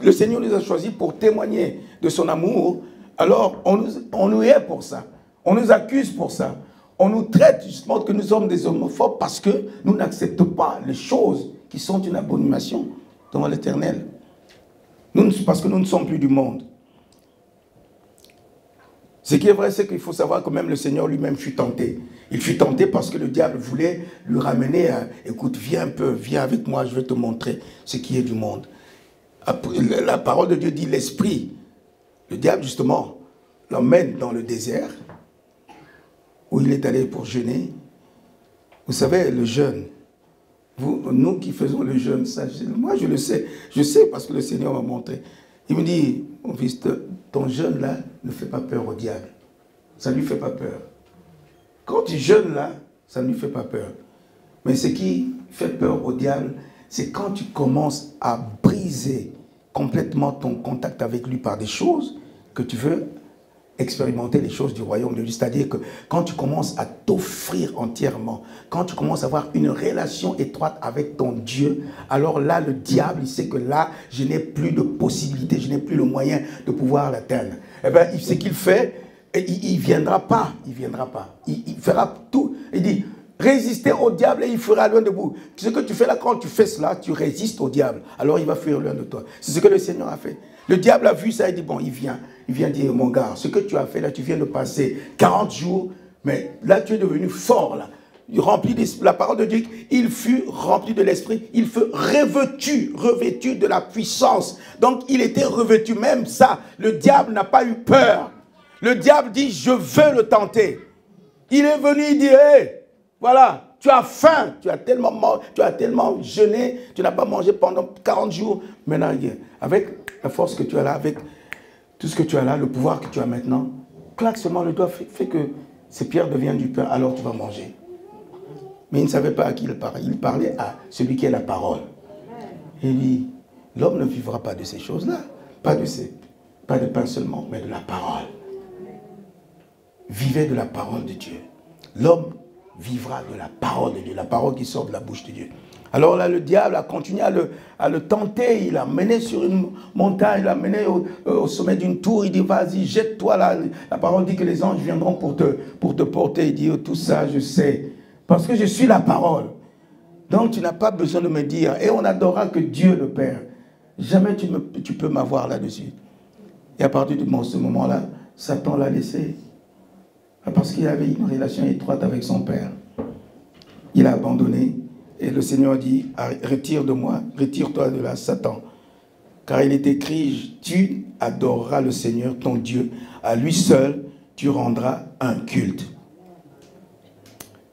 le Seigneur nous a choisis pour témoigner de son amour. Alors, on nous hait pour ça. On nous accuse pour ça. On nous traite justement que nous sommes des homophobes parce que nous n'acceptons pas les choses qui sont une abomination devant l'Éternel. Parce que nous ne sommes plus du monde. Ce qui est vrai, c'est qu'il faut savoir que même le Seigneur lui-même fut tenté. Il fut tenté parce que le diable voulait lui ramener à, écoute, viens un peu, viens avec moi, je vais te montrer ce qui est du monde. La parole de Dieu dit l'esprit. Le diable, justement, l'emmène dans le désert, où il est allé pour jeûner. Vous savez, le jeûne, nous qui faisons le jeûne, ça, moi je le sais, je sais parce que le Seigneur m'a montré. Il me dit, mon fils, ton jeûne là ne fait pas peur au diable. Ça ne lui fait pas peur. Quand tu jeûnes là, ça ne lui fait pas peur. Mais ce qui fait peur au diable, c'est quand tu commences à briser complètement ton contact avec lui par des choses que tu veux expérimenter les choses du royaume de Dieu. C'est-à-dire que quand tu commences à t'offrir entièrement, quand tu commences à avoir une relation étroite avec ton Dieu, alors là, le diable, il sait que là, je n'ai plus de possibilité, je n'ai plus le moyen de pouvoir l'atteindre. Eh bien, ce qu'il fait, il ne viendra pas, il fera tout. Il dit, résistez au diable et il fera loin de vous. Ce que tu fais là, quand tu fais cela, tu résistes au diable. Alors il va fuir loin de toi. C'est ce que le Seigneur a fait. Le diable a vu ça, il dit, bon, il vient dire, mon gars, ce que tu as fait là, tu viens de passer 40 jours, mais là tu es devenu fort là. Rempli de la parole de Dieu, il fut rempli de l'esprit, il fut revêtu de la puissance. Donc il était revêtu, même ça, le diable n'a pas eu peur. Le diable dit, je veux le tenter. Il est venu, il dit, hey, voilà, tu as faim, tu as tellement jeûné, tu n'as pas mangé pendant 40 jours. Maintenant, avec la force que tu as là, avec tout ce que tu as là, le pouvoir que tu as maintenant, claque seulement le doigt, fait que ces pierres deviennent du pain, alors tu vas manger. Mais il ne savait pas à qui il parlait. Il parlait à celui qui est la parole. Et il dit, l'homme ne vivra pas de ces choses-là, pas de pain seulement, mais de la parole. Vivez de la parole de Dieu. L'homme vivra de la parole de Dieu, la parole qui sort de la bouche de Dieu. Alors là, le diable a continué à le tenter. Il l'a mené sur une montagne, il l'a mené au sommet d'une tour. Il dit, vas-y, jette-toi là. La parole dit que les anges viendront pour te porter. Il dit, oh, tout ça, je sais. Parce que je suis la parole. Donc, tu n'as pas besoin de me dire. Et on adorera que Dieu le Père. Jamais tu peux m'avoir là-dessus. Et à partir de ce moment-là, Satan l'a laissé. Parce qu'il avait une relation étroite avec son père. Il a abandonné. Et le Seigneur dit, retire de moi, retire-toi de là, Satan. Car il est écrit, tu adoreras le Seigneur, ton Dieu. À lui seul, tu rendras un culte.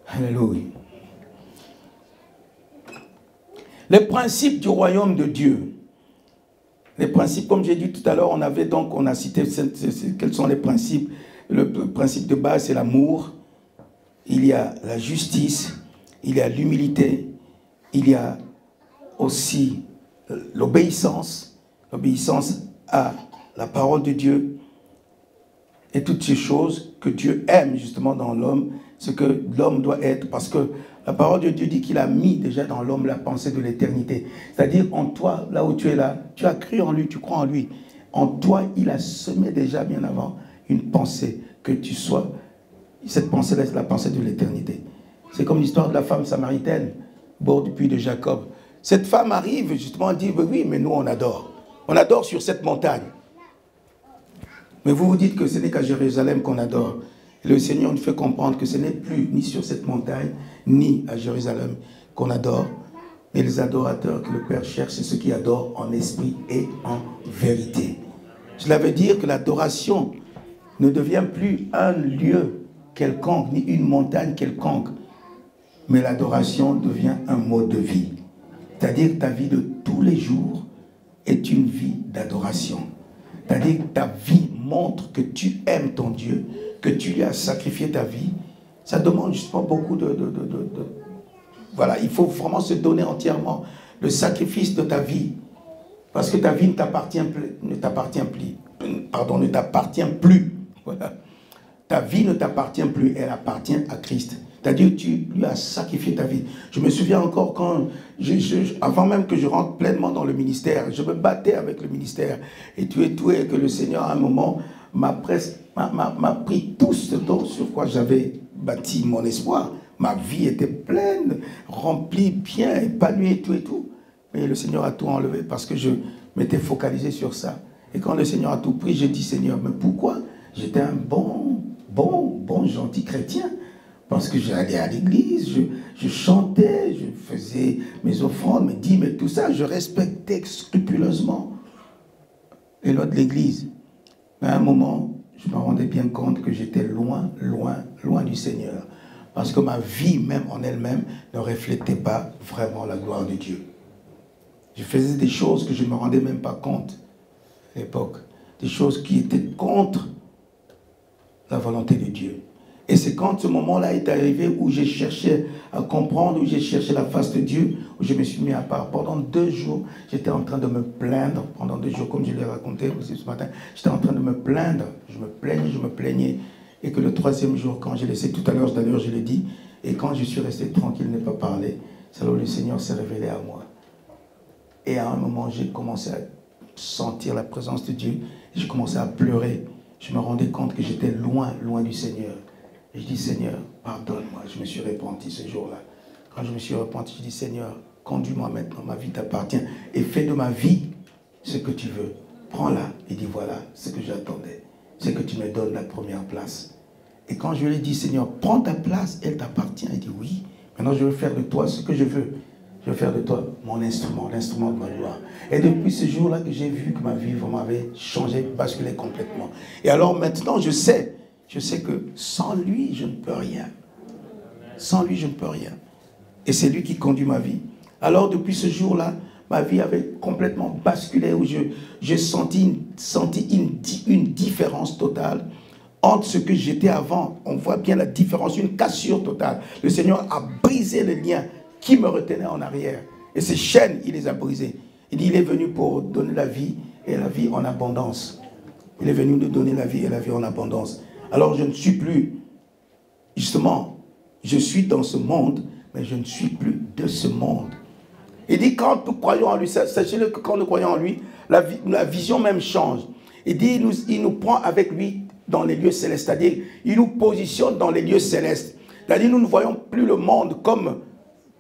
Alléluia. Les principes du royaume de Dieu. Les principes, comme j'ai dit tout à l'heure, on a cité quels sont les principes. Le principe de base, c'est l'amour. Il y a la justice. Il y a l'humilité. Il y a aussi l'obéissance. L'obéissance à la parole de Dieu. Et toutes ces choses que Dieu aime justement dans l'homme, ce que l'homme doit être. Parce que la parole de Dieu dit qu'il a mis déjà dans l'homme la pensée de l'éternité. C'est-à-dire en toi, là où tu es là, tu as cru en lui, tu crois en lui. En toi, il a semé déjà bien avant une pensée, que tu sois. Cette pensée-là, c'est la pensée de l'éternité. C'est comme l'histoire de la femme samaritaine, au bord du puits de Jacob. Cette femme arrive justement, dit, oui, mais nous on adore. On adore sur cette montagne. Mais vous vous dites que ce n'est qu'à Jérusalem qu'on adore. Et le Seigneur nous fait comprendre que ce n'est plus ni sur cette montagne, ni à Jérusalem qu'on adore. Mais les adorateurs que le Père cherche, c'est ceux qui adorent en esprit et en vérité. Cela veut dire que l'adoration ne devient plus un lieu quelconque, ni une montagne quelconque. Mais l'adoration devient un mode de vie. C'est-à-dire que ta vie de tous les jours est une vie d'adoration. C'est-à-dire que ta vie montre que tu aimes ton Dieu, que tu lui as sacrifié ta vie. Ça demande justement beaucoup Voilà, il faut vraiment se donner entièrement le sacrifice de ta vie. Parce que ta vie ne t'appartient plus. Voilà. Ta vie ne t'appartient plus, elle appartient à Christ. C'est-à-dire que tu lui as sacrifié ta vie. Je me souviens encore quand, avant même que je rentre pleinement dans le ministère, je me battais avec le ministère. Et que le Seigneur, à un moment, m'a pris tout ce sur quoi j'avais bâti mon espoir. Ma vie était pleine, remplie, bien, épanouie et tout. Mais le Seigneur a tout enlevé parce que je m'étais focalisé sur ça. Et quand le Seigneur a tout pris, j'ai dit, Seigneur, mais pourquoi? J'étais un bon, gentil chrétien. Parce que j'allais à l'église, je chantais, je faisais mes offrandes, mes dîmes et tout ça. Je respectais scrupuleusement les lois de l'église. Mais à un moment, je me rendais bien compte que j'étais loin du Seigneur. Parce que ma vie, même en elle-même, ne reflétait pas vraiment la gloire de Dieu. Je faisais des choses que je ne me rendais même pas compte à l'époque. Des choses qui étaient contre la volonté de Dieu. Et c'est quand ce moment-là est arrivé où j'ai cherché à comprendre, où j'ai cherché la face de Dieu, où je me suis mis à part. Pendant 2 jours, j'étais en train de me plaindre. Pendant 2 jours, comme je l'ai raconté aussi ce matin, j'étais en train de me plaindre. Je me plaignais. Et que le 3e jour, quand j'ai laissé tout à l'heure, d'ailleurs je l'ai dit, et quand je suis resté tranquille, ne pas parler, c'est là où le Seigneur s'est révélé à moi. Et à un moment, j'ai commencé à sentir la présence de Dieu. Et j'ai commencé à pleurer. Je me rendais compte que j'étais loin du Seigneur. Et je dis, Seigneur, pardonne-moi. Je me suis repenti ce jour-là. Quand je me suis repenti, je dis, Seigneur, conduis-moi maintenant, ma vie t'appartient. Et fais de ma vie ce que tu veux. Prends-la et dis, voilà ce que j'attendais. C'est que tu me donnes la première place. Et quand je lui ai dit, Seigneur, prends ta place, elle t'appartient. Il dit, oui, maintenant je veux faire de toi ce que je veux. Je veux faire de toi mon instrument, l'instrument de ma gloire. Et depuis ce jour-là que j'ai vu que ma vie vraiment avait changé, basculé complètement. Et alors maintenant, je sais que sans lui, je ne peux rien. Sans lui, je ne peux rien. Et c'est lui qui conduit ma vie. Alors depuis ce jour-là, ma vie avait complètement basculé, où j'ai senti une différence totale entre ce que j'étais avant. On voit bien la différence, une cassure totale. Le Seigneur a brisé les liens qui me retenaient en arrière. Et ces chaînes, il les a brisées. Il dit, il est venu pour donner la vie et la vie en abondance. Il est venu nous donner la vie et la vie en abondance. Alors je ne suis plus, justement, je suis dans ce monde, mais je ne suis plus de ce monde. Il dit, quand nous croyons en lui, sachez-le que quand nous croyons en lui, la vision même change. Il dit, il nous prend avec lui dans les lieux célestes, c'est-à-dire, il nous positionne dans les lieux célestes. C'est-à-dire, nous ne voyons plus le monde comme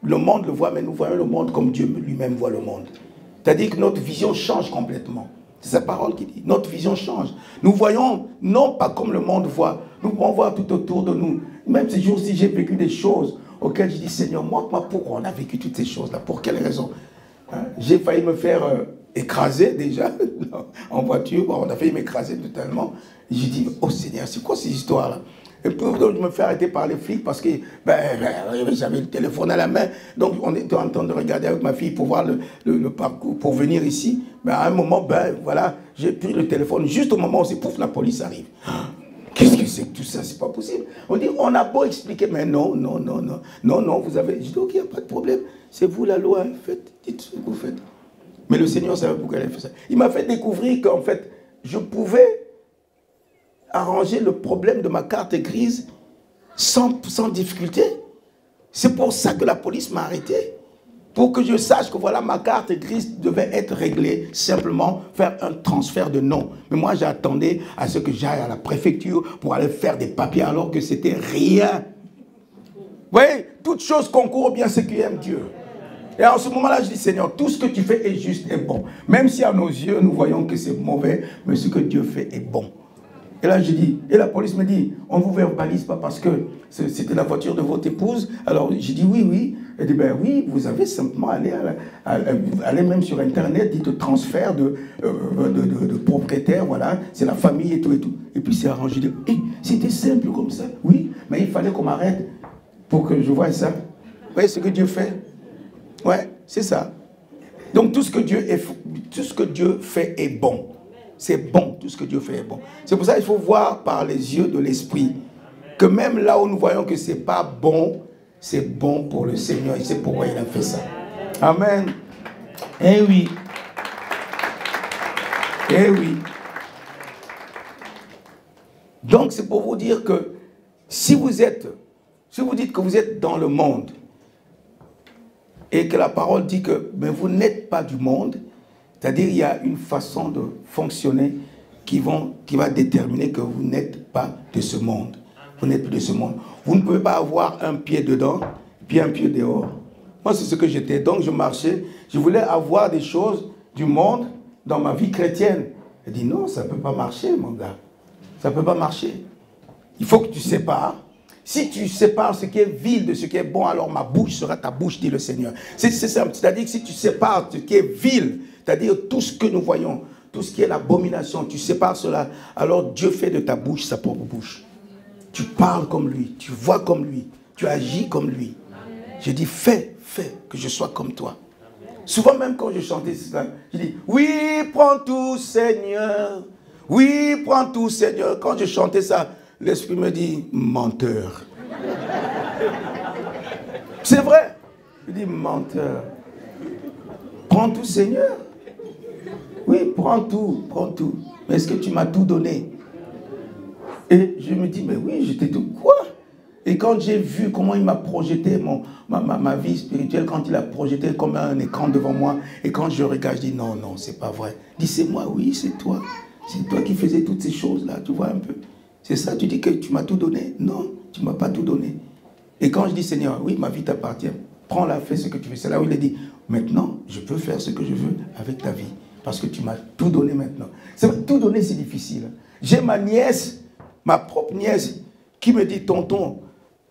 le monde le voit, mais nous voyons le monde comme Dieu lui-même voit le monde. C'est-à-dire que notre vision change complètement. C'est sa parole qui dit. Notre vision change. Nous voyons, non pas comme le monde voit. Nous pouvons voir tout autour de nous. Même ces jours-ci, j'ai vécu des choses auxquelles je dis, Seigneur, moi, pourquoi on a vécu toutes ces choses-là? Pour quelle raison? Hein? J'ai failli me faire écraser déjà en voiture. Bon, on a failli m'écraser totalement. J'ai dit, oh Seigneur, c'est quoi ces histoires-là? Et puis, je me fais arrêter par les flics parce que j'avais le téléphone à la main. Donc, on était en train de regarder avec ma fille pour voir le parcours, pour venir ici. Mais à un moment, voilà, j'ai pris le téléphone. Juste au moment où c'est pouf, la police arrive. Qu'est-ce que c'est que tout ça? C'est pas possible. On dit, on a beau expliquer, mais non, vous avez... Je dis, ok, il n'y a pas de problème. C'est vous la loi, faites, dites ce que vous faites. Mais le Seigneur savait pourquoi il a fait ça. Il m'a fait découvrir qu'en fait, je pouvais arranger le problème de ma carte grise sans difficulté. C'est pour ça que la police m'a arrêté. Pour que je sache que voilà, ma carte grise devait être réglée, simplement faire un transfert de nom. Mais moi, j'attendais à ce que j'aille à la préfecture pour aller faire des papiers alors que c'était rien. Vous voyez, toute chose concourt au bien ceux qui aiment Dieu. Et en ce moment-là, je dis, Seigneur, tout ce que tu fais est juste et bon. Même si à nos yeux, nous voyons que c'est mauvais, mais ce que Dieu fait est bon. Et là, je dis, et la police me dit, on ne vous verbalise pas parce que c'était la voiture de votre épouse. Alors, j'ai dit, oui. Elle dit, ben oui, vous avez simplement aller même sur Internet, dites transfert de propriétaire, voilà, c'est la famille et tout. Et puis c'est arrangé. Je dis, c'était simple comme ça. Oui, mais il fallait qu'on m'arrête pour que je voie ça. Vous voyez ce que Dieu fait? Ouais, c'est ça. Donc tout ce que Dieu fait est bon. C'est bon, tout ce que Dieu fait est bon. C'est pour ça qu'il faut voir par les yeux de l'esprit que même là où nous voyons que ce n'est pas bon, c'est bon pour le Seigneur et c'est pourquoi il a fait ça. Amen. Eh oui. Eh oui. Donc c'est pour vous dire que si vous dites que vous êtes dans le monde et que la parole dit que mais vous n'êtes pas du monde, c'est-à-dire il y a une façon de fonctionner qui va déterminer que vous n'êtes pas de ce monde. Vous n'êtes plus de ce monde. Vous ne pouvez pas avoir un pied dedans, puis un pied dehors. Moi, c'est ce que j'étais. Donc, je marchais. Je voulais avoir des choses du monde dans ma vie chrétienne. Elle dit, non, ça ne peut pas marcher, mon gars. Ça ne peut pas marcher. Il faut que tu sépares. Si tu sépares ce qui est vil de ce qui est bon, alors ma bouche sera ta bouche, dit le Seigneur. C'est simple. C'est-à-dire que si tu sépares ce qui est vil, c'est-à-dire tout ce que nous voyons, tout ce qui est l'abomination, tu sépares cela, alors Dieu fait de ta bouche sa propre bouche. Tu parles comme lui, tu vois comme lui, tu agis comme lui. Je dis, fais que je sois comme toi. Souvent même quand je chantais cela, je dis, oui, prends tout Seigneur. Oui, prends tout Seigneur. Quand je chantais ça, l'Esprit me dit, menteur. C'est vrai. Je dis, menteur. Prends tout Seigneur. Oui, prends tout. Mais est-ce que tu m'as tout donné? Et je me dis, mais oui, j'étais tout quoi? Et quand j'ai vu comment il m'a projeté ma vie spirituelle, quand il a projeté comme un écran devant moi, et quand je regarde, je dis, non, c'est pas vrai. Il dit, c'est moi, oui, c'est toi. C'est toi qui faisais toutes ces choses-là, tu vois un peu. C'est ça, tu dis que tu m'as tout donné? Non, tu ne m'as pas tout donné. Et quand je dis, Seigneur, oui, ma vie t'appartient, prends-la, fais ce que tu veux. C'est là où il a dit, maintenant, je peux faire ce que je veux avec ta vie. Parce que tu m'as tout donné maintenant. Tout donner, c'est difficile. J'ai ma nièce, ma propre nièce, qui me dit, tonton,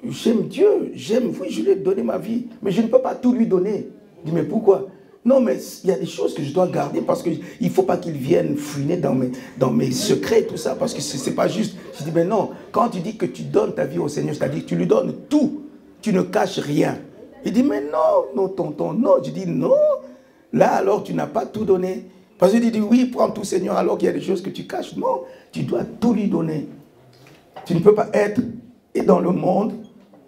j'aime Dieu, oui, je lui ai donné ma vie, mais je ne peux pas tout lui donner. Je dis, mais pourquoi? Non, mais il y a des choses que je dois garder parce qu'il ne faut pas qu'il vienne fouiner dans mes secrets, tout ça, parce que ce n'est pas juste. Je dis, mais non, quand tu dis que tu donnes ta vie au Seigneur, c'est-à-dire que tu lui donnes tout, tu ne caches rien. Il dit, mais non, tonton, non. Je dis, non, là alors tu n'as pas tout donné. Parce qu'il dit, oui, prends tout Seigneur, alors qu'il y a des choses que tu caches. Non, tu dois tout lui donner. Tu ne peux pas être et dans le monde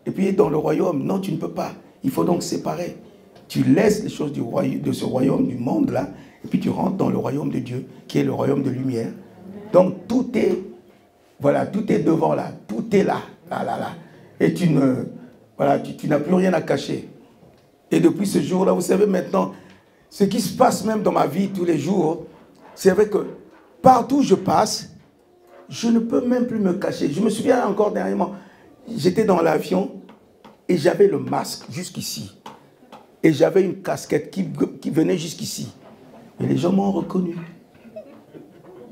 et puis dans le royaume. Non, tu ne peux pas. Il faut donc séparer. Tu laisses les choses de ce royaume, du monde-là, et puis tu rentres dans le royaume de Dieu, qui est le royaume de lumière. Donc tout est, voilà, tout est devant là, tout est là. Et tu n'as plus rien à cacher. Et depuis ce jour-là, vous savez maintenant, ce qui se passe même dans ma vie tous les jours, c'est vrai que partout où je passe, je ne peux même plus me cacher. Je me souviens encore dernièrement, j'étais dans l'avion et j'avais le masque jusqu'ici. Et j'avais une casquette qui venait jusqu'ici. Et les gens m'ont reconnu.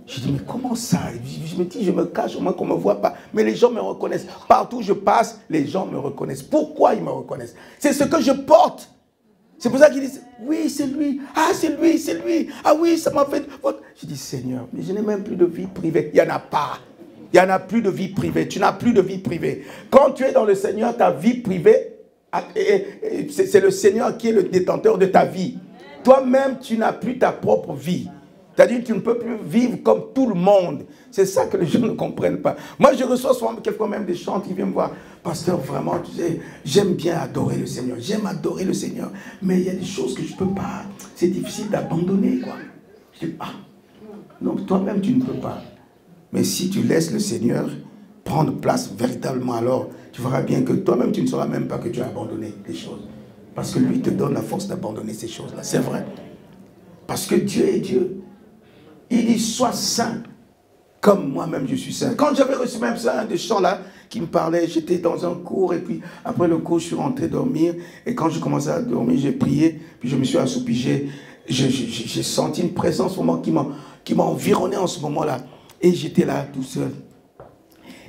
Je dis, mais comment ça? Je me dis, je me cache, au moins qu'on ne me voit pas. Mais les gens me reconnaissent. Partout où je passe, les gens me reconnaissent. Pourquoi ils me reconnaissent? C'est ce que je porte. C'est pour ça qu'ils disent, oui, c'est lui. Ah, c'est lui, c'est lui. Ah oui, ça m'a fait... Je dis, Seigneur, mais je n'ai même plus de vie privée. Il n'y en a pas. Il n'y en a plus de vie privée. Tu n'as plus de vie privée. Quand tu es dans le Seigneur, ta vie privée, c'est le Seigneur qui est le détenteur de ta vie. Toi-même, tu n'as plus ta propre vie. C'est-à-dire que tu ne peux plus vivre comme tout le monde. C'est ça que les gens ne comprennent pas. Moi, je reçois souvent quelquefois même des chants qui viennent me voir. Pasteur, vraiment, tu sais, j'aime bien adorer le Seigneur. J'aime adorer le Seigneur. Mais il y a des choses que je ne peux pas. C'est difficile d'abandonner, quoi. Je dis, ah, non, toi-même, tu ne peux pas. Mais si tu laisses le Seigneur prendre place véritablement, alors, tu verras bien que toi-même, tu ne sauras même pas que tu as abandonné les choses. Parce que lui te donne la force d'abandonner ces choses-là. C'est vrai. Parce que Dieu est Dieu. Il dit, sois saint, comme moi-même je suis saint. Quand j'avais reçu même ça, un des chants là, qui me parlait, j'étais dans un cours, et puis après le cours, je suis rentré dormir, et quand je commençais à dormir, j'ai prié, puis je me suis assoupi, j'ai senti une présence au moment qui m'a environné en ce moment-là. Et j'étais là tout seul.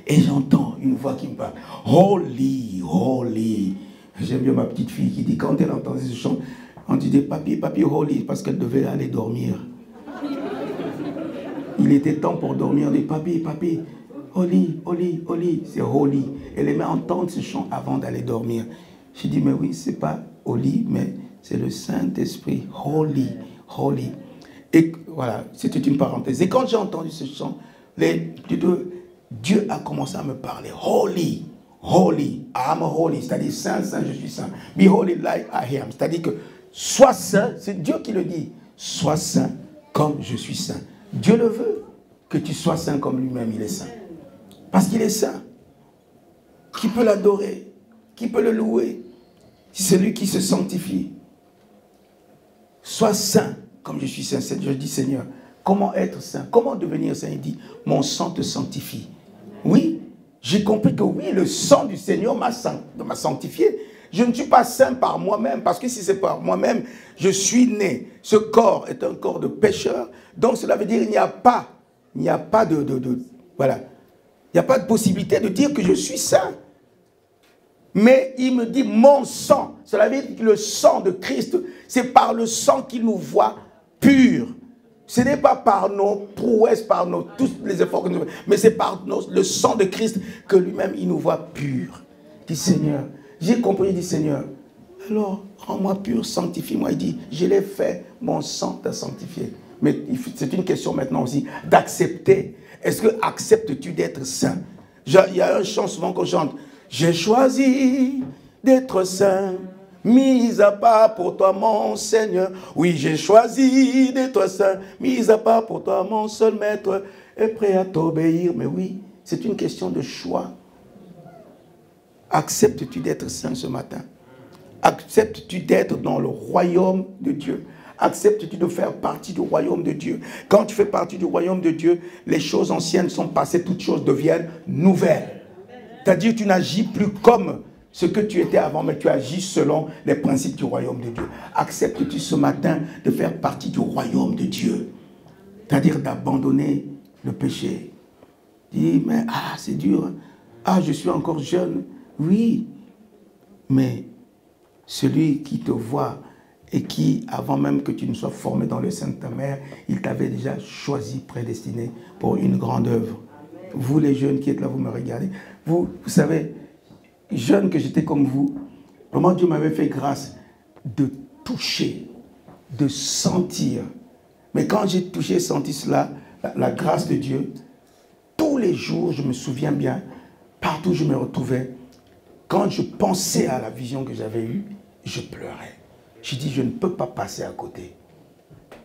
Et j'entends une voix qui me parle. Holy, holy. J'aime bien ma petite fille qui dit, quand elle entendait ce chant, on disait, papi, holy, parce qu'elle devait aller dormir. Il était temps pour dormir. On dit, papi, holy, holy, holy. C'est holy. Elle aimait entendre ce chant avant d'aller dormir. J'ai dit, mais oui, c'est pas holy, mais c'est le Saint-Esprit. Holy, holy. Et voilà, c'était une parenthèse. Et quand j'ai entendu ce chant, Dieu a commencé à me parler. Holy, holy, I'm holy. C'est-à-dire, saint, saint, je suis saint. Be holy like I am. C'est-à-dire que, sois saint, c'est Dieu qui le dit. Sois saint comme je suis saint. Dieu le veut, que tu sois saint comme lui-même, il est saint. Parce qu'il est saint. Qui peut l'adorer? Qui peut le louer? C'est celui qui se sanctifie. Sois saint comme je suis saint. Je dis, Seigneur, comment être saint? Comment devenir saint? Il dit, mon sang te sanctifie. Oui, j'ai compris que oui, le sang du Seigneur m'a sanctifié. Je ne suis pas saint par moi-même, parce que si c'est par moi-même, je suis né. Ce corps est un corps de pécheur. Donc cela veut dire qu'il n'y a pas voilà. Il n'y a pas de possibilité de dire que je suis saint. Mais il me dit mon sang. Cela veut dire que le sang de Christ, c'est par le sang qu'il nous voit purs. Ce n'est pas par nos prouesses, par tous les efforts que nous faisons, mais c'est par le sang de Christ que lui-même, il nous voit purs. Il dit, Seigneur, j'ai compris, il dit, Seigneur, alors, rends-moi pur, sanctifie-moi. Il dit, je l'ai fait, mon sang t'a sanctifié. Mais c'est une question maintenant aussi d'accepter. Est-ce que acceptes-tu d'être saint? Il y a un chant souvent qu'on chante. J'ai choisi d'être saint, mis à part pour toi mon Seigneur. Oui, j'ai choisi d'être saint, mis à part pour toi mon seul maître, et prêt à t'obéir. Mais oui, c'est une question de choix. Acceptes-tu d'être saint ce matin? Acceptes-tu d'être dans le royaume de Dieu? Acceptes-tu de faire partie du royaume de Dieu? Quand tu fais partie du royaume de Dieu, les choses anciennes sont passées, toutes choses deviennent nouvelles. C'est-à-dire que tu n'agis plus comme ce que tu étais avant, mais tu agis selon les principes du royaume de Dieu. Acceptes-tu ce matin de faire partie du royaume de Dieu? C'est-à-dire d'abandonner le péché. Dis, mais c'est dur. Je suis encore jeune. Oui, mais celui qui te voit et qui, avant même que tu ne sois formé dans le sein de ta mère, il t'avait déjà choisi, prédestiné pour une grande œuvre. Vous les jeunes qui êtes là, vous me regardez. Vous savez, jeune que j'étais comme vous, vraiment Dieu m'avait fait grâce de toucher, de sentir. Mais quand j'ai touché et senti cela, la grâce de Dieu, tous les jours, je me souviens bien, partout où je me retrouvais, quand je pensais à la vision que j'avais eue, je pleurais. Je dis, je ne peux pas passer à côté.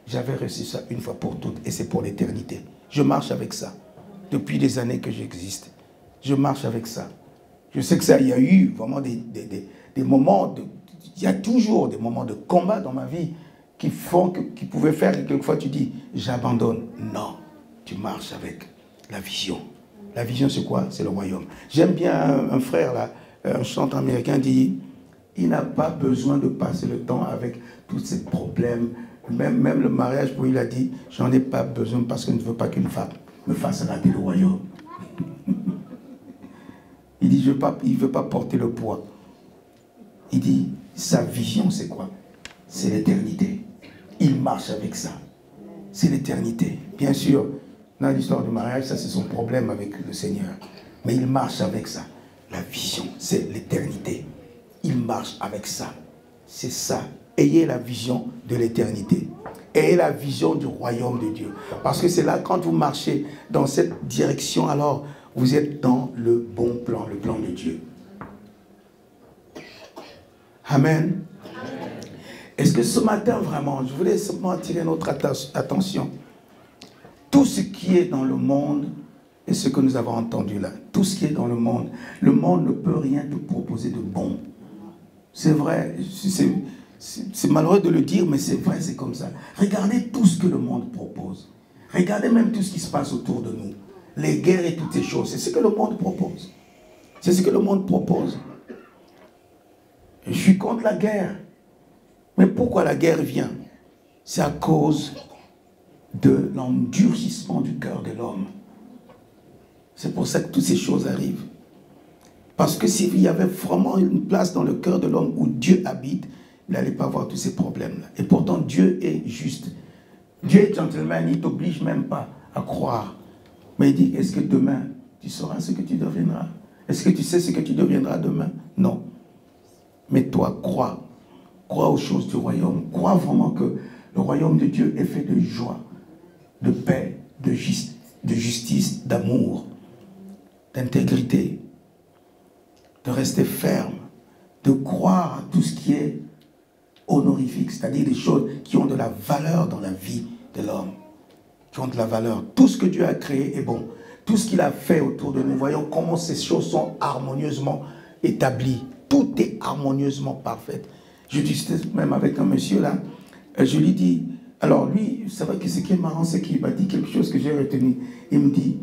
J'avais reçu ça une fois pour toutes et c'est pour l'éternité. Je marche avec ça. Depuis des années que j'existe. Je marche avec ça. Je sais que ça, il y a eu vraiment des moments, il y a toujours des moments de combat dans ma vie qui pouvaient faire que quelquefois tu dis, j'abandonne. Non, tu marches avec la vision. La vision, c'est quoi? C'est le royaume. J'aime bien un frère, là, un chanteur américain dit, il n'a pas besoin de passer le temps avec tous ces problèmes Même le mariage, pour il a dit, j'en ai pas besoin parce que je ne veux pas qu'une femme me fasse rater le royaume. Il dit, il ne veut pas porter le poids. Il dit, sa vision, c'est quoi? C'est l'éternité. Il marche avec ça. C'est l'éternité. Bien sûr, dans l'histoire du mariage, ça c'est son problème avec le Seigneur. Mais il marche avec ça. La vision, c'est l'éternité. Il marche avec ça. C'est ça. Ayez la vision de l'éternité. Ayez la vision du royaume de Dieu. Parce que c'est là, quand vous marchez dans cette direction, alors vous êtes dans le bon plan, le plan de Dieu. Amen. Est-ce que ce matin, vraiment, je voulais simplement attirer notre attention. Tout ce qui est dans le monde, et ce que nous avons entendu là, tout ce qui est dans le monde ne peut rien te proposer de bon. C'est vrai, c'est malheureux de le dire, mais c'est vrai, c'est comme ça. Regardez tout ce que le monde propose. Regardez même tout ce qui se passe autour de nous. Les guerres et toutes ces choses, c'est ce que le monde propose. C'est ce que le monde propose. Je suis contre la guerre. Mais pourquoi la guerre vient? C'est à cause de l'endurcissement du cœur de l'homme. C'est pour ça que toutes ces choses arrivent. Parce que s'il y avait vraiment une place dans le cœur de l'homme où Dieu habite, il n'allait pas avoir tous ces problèmes-là. Et pourtant, Dieu est juste. Dieu est gentleman, il ne t'oblige même pas à croire. Mais il dit, est-ce que demain, tu sauras ce que tu deviendras? Est-ce que tu sais ce que tu deviendras demain? Non. Mais toi, crois. Crois aux choses du royaume. Crois vraiment que le royaume de Dieu est fait de joie, de paix, de justice, d'amour, d'intégrité, de rester ferme, de croire à tout ce qui est honorifique, c'est-à-dire des choses qui ont de la valeur dans la vie de l'homme, qui ont de la valeur. Tout ce que Dieu a créé est bon. Tout ce qu'il a fait autour de nous, voyons comment ces choses sont harmonieusement établies. Tout est harmonieusement parfait. Je discutais même avec un monsieur là, je lui dis, alors lui, c'est vrai que ce qui est marrant, c'est qu'il m'a dit quelque chose que j'ai retenu. Il me dit,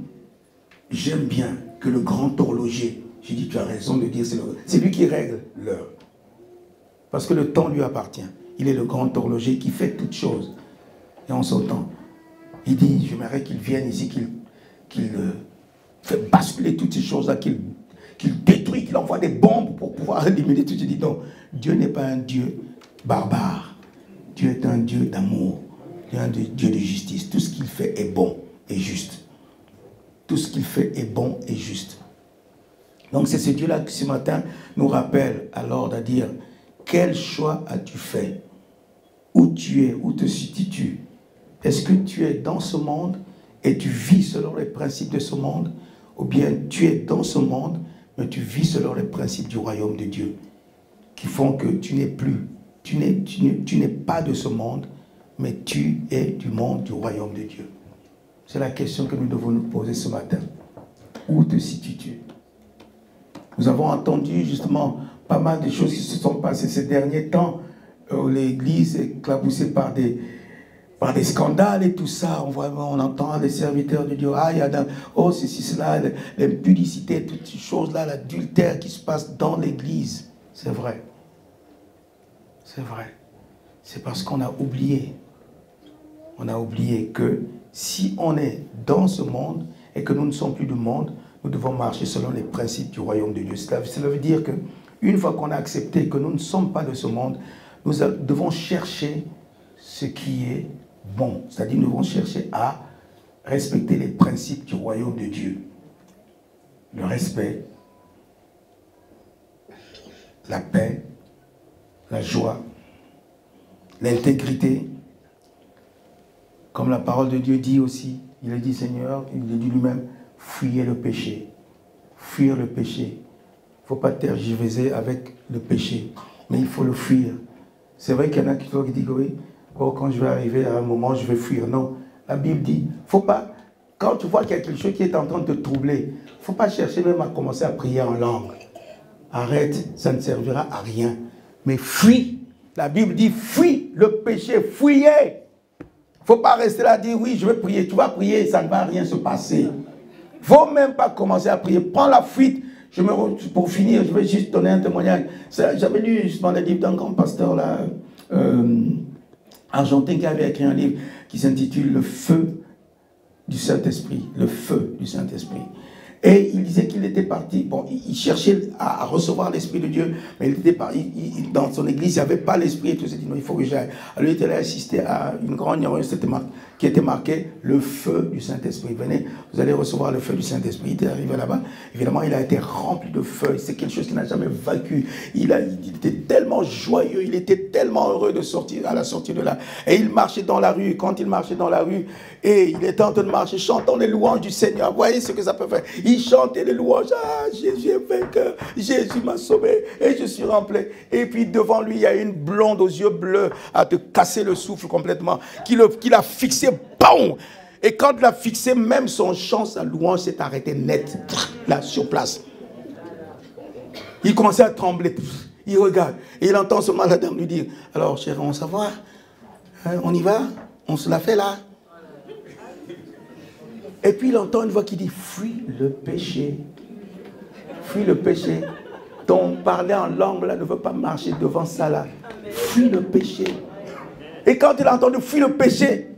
j'aime bien que le grand horloger, j'ai dit, tu as raison de dire, c'est lui qui règle l'heure. Parce que le temps lui appartient. Il est le grand horloger qui fait toutes choses. Et en son temps, il dit, j'aimerais qu'il vienne ici, qu'il fait basculer toutes ces choses-là, qu'il détruit, qu'il envoie des bombes pour pouvoir éliminer tout. Je dis non, Dieu n'est pas un Dieu barbare. Dieu est un Dieu d'amour. Dieu est un Dieu de justice. Tout ce qu'il fait est bon et juste. Tout ce qu'il fait est bon et juste. Donc c'est ce Dieu-là qui ce matin nous rappelle alors à dire, quel choix as-tu fait? Où tu es? Où te situes-tu? Est-ce que tu es dans ce monde et tu vis selon les principes de ce monde? Ou bien tu es dans ce monde mais tu vis selon les principes du royaume de Dieu, qui font que tu n'es plus, tu n'es pas de ce monde, mais tu es du monde du royaume de Dieu. C'est la question que nous devons nous poser ce matin. Où te situes-tu? Nous avons entendu justement pas mal de choses qui se sont passées ces derniers temps, où l'Église est éclaboussée par des scandales et tout ça. On entend les serviteurs de Dieu, il y a ceci, cela, l'impudicité, toutes ces choses-là, l'adultère qui se passe dans l'Église. C'est vrai. C'est vrai. C'est parce qu'on a oublié. On a oublié que si on est dans ce monde et que nous ne sommes plus du monde, nous devons marcher selon les principes du royaume de Dieu. Cela veut dire qu'une fois qu'on a accepté que nous ne sommes pas de ce monde, nous devons chercher ce qui est bon. C'est-à-dire nous devons chercher à respecter les principes du royaume de Dieu. Le respect, la paix, la joie, l'intégrité. Comme la parole de Dieu dit aussi, il a dit Seigneur, il a dit lui-même, fuyez le péché. Fuir le péché. Il ne faut pas tergiverser avec le péché, mais il faut le fuir. C'est vrai qu'il y en a qui disent oui, quand je vais arriver à un moment, je vais fuir. Non, la Bible dit, faut pas, quand tu vois qu'il y a quelque chose qui est en train de te troubler, il ne faut pas chercher même à commencer à prier en langue. Arrête, ça ne servira à rien. Mais fuis. La Bible dit, fuis le péché, fuyez. Il ne faut pas rester là à dire, oui, je vais prier. Tu vas prier, ça ne va rien se passer. Il ne faut même pas commencer à prier. Prends la fuite. Pour finir, je vais juste donner un témoignage. J'avais lu justement le livre d'un grand pasteur là, argentin qui avait écrit un livre qui s'intitule « Le feu du Saint-Esprit ». Le feu du Saint-Esprit. Et il disait qu'il était parti, bon, il cherchait à recevoir l'Esprit de Dieu, mais il était parti, dans son église, il n'y avait pas l'Esprit et tout. Il s'est dit, non, il faut que j'aille. Alors il était allé assister à une grande réunion qui était marquée le feu du Saint-Esprit. Venez, vous allez recevoir le feu du Saint-Esprit. Il était arrivé là-bas, évidemment, il a été rempli de feu. C'est quelque chose qu'il n'a jamais vaincu. Il était tellement joyeux, il était tellement heureux de sortir, à la sortie de là. Et il marchait dans la rue. Quand il marchait dans la rue, et il était en train de marcher, chantant les louanges du Seigneur. Vous voyez ce que ça peut faire? Il chantait les louanges. Ah, Jésus est vainqueur. Jésus m'a sauvé. Et je suis rempli. Et puis devant lui, il y a une blonde aux yeux bleus à te casser le souffle complètement. Qui l'a fixé. Boum! Et quand il l'a fixé, même son chant, sa louange s'est arrêté net. Là, sur place. Il commençait à trembler. Il regarde. Et il entend seulement la dame lui dire, alors chérie, on s'en va? On y va? On se la fait là? Et puis il entend une voix qui dit, fuis le péché. Fuis le péché. Ton parler en langue là ne veut pas marcher devant ça là. Fuis le péché. Et quand il a entendu fuis le péché,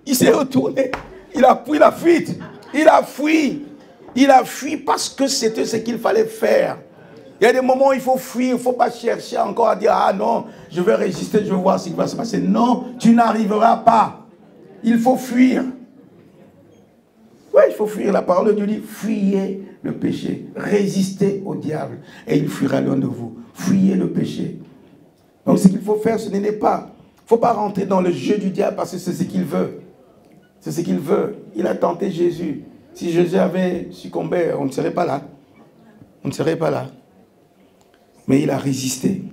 il s'est retourné. Il a pris la fuite. Il a fui. Il a fui parce que c'était ce qu'il fallait faire. Il y a des moments où il faut fuir. Il ne faut pas chercher encore à dire, ah non, je vais résister, je vais voir ce qui va se passer. Non, tu n'arriveras pas. Il faut fuir. Oui, il faut fuir. La parole de Dieu dit, fuyez le péché. Résistez au diable et il fuira loin de vous. Fuyez le péché. Donc ce qu'il faut faire, ce n'est pas. Il ne faut pas rentrer dans le jeu du diable parce que c'est ce qu'il veut. C'est ce qu'il veut. Il a tenté Jésus. Si Jésus avait succombé, on ne serait pas là. On ne serait pas là. Mais il a résisté.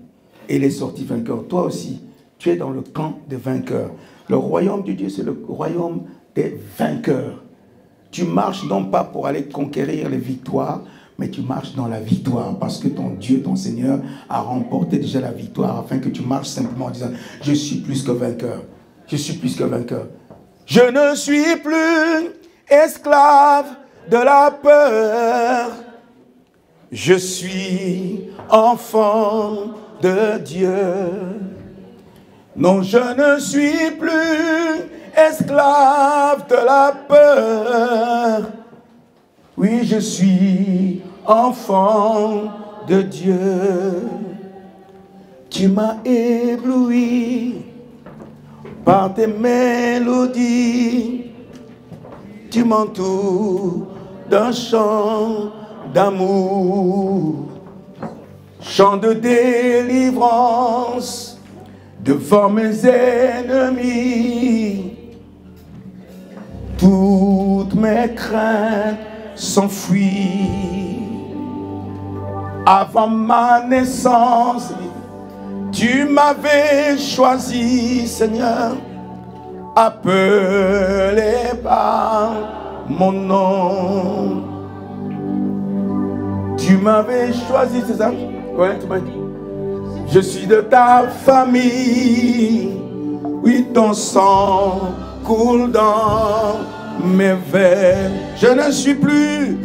Et il est sorti vainqueur. Toi aussi, tu es dans le camp des vainqueurs. Le royaume de Dieu, c'est le royaume des vainqueurs. Tu marches non pas pour aller conquérir les victoires, mais tu marches dans la victoire parce que ton Dieu, ton Seigneur, a remporté déjà la victoire afin que tu marches simplement en disant, je suis plus que vainqueur. Je suis plus que vainqueur. Je ne suis plus esclave de la peur. Je suis enfant de Dieu. Non, je ne suis plus esclave de la peur. Oui, je suis enfant de Dieu. Tu m'as ébloui par tes mélodies. Tu m'entoures d'un chant d'amour, chant de délivrance devant mes ennemis. Toutes mes craintes s'enfuient. Avant ma naissance, tu m'avais choisi, Seigneur, appelé par mon nom. Tu m'avais choisi, c'est ça? Ouais, tu m'as dit. Je suis de ta famille. Oui, ton sang coule dans mes veines. Je ne suis plus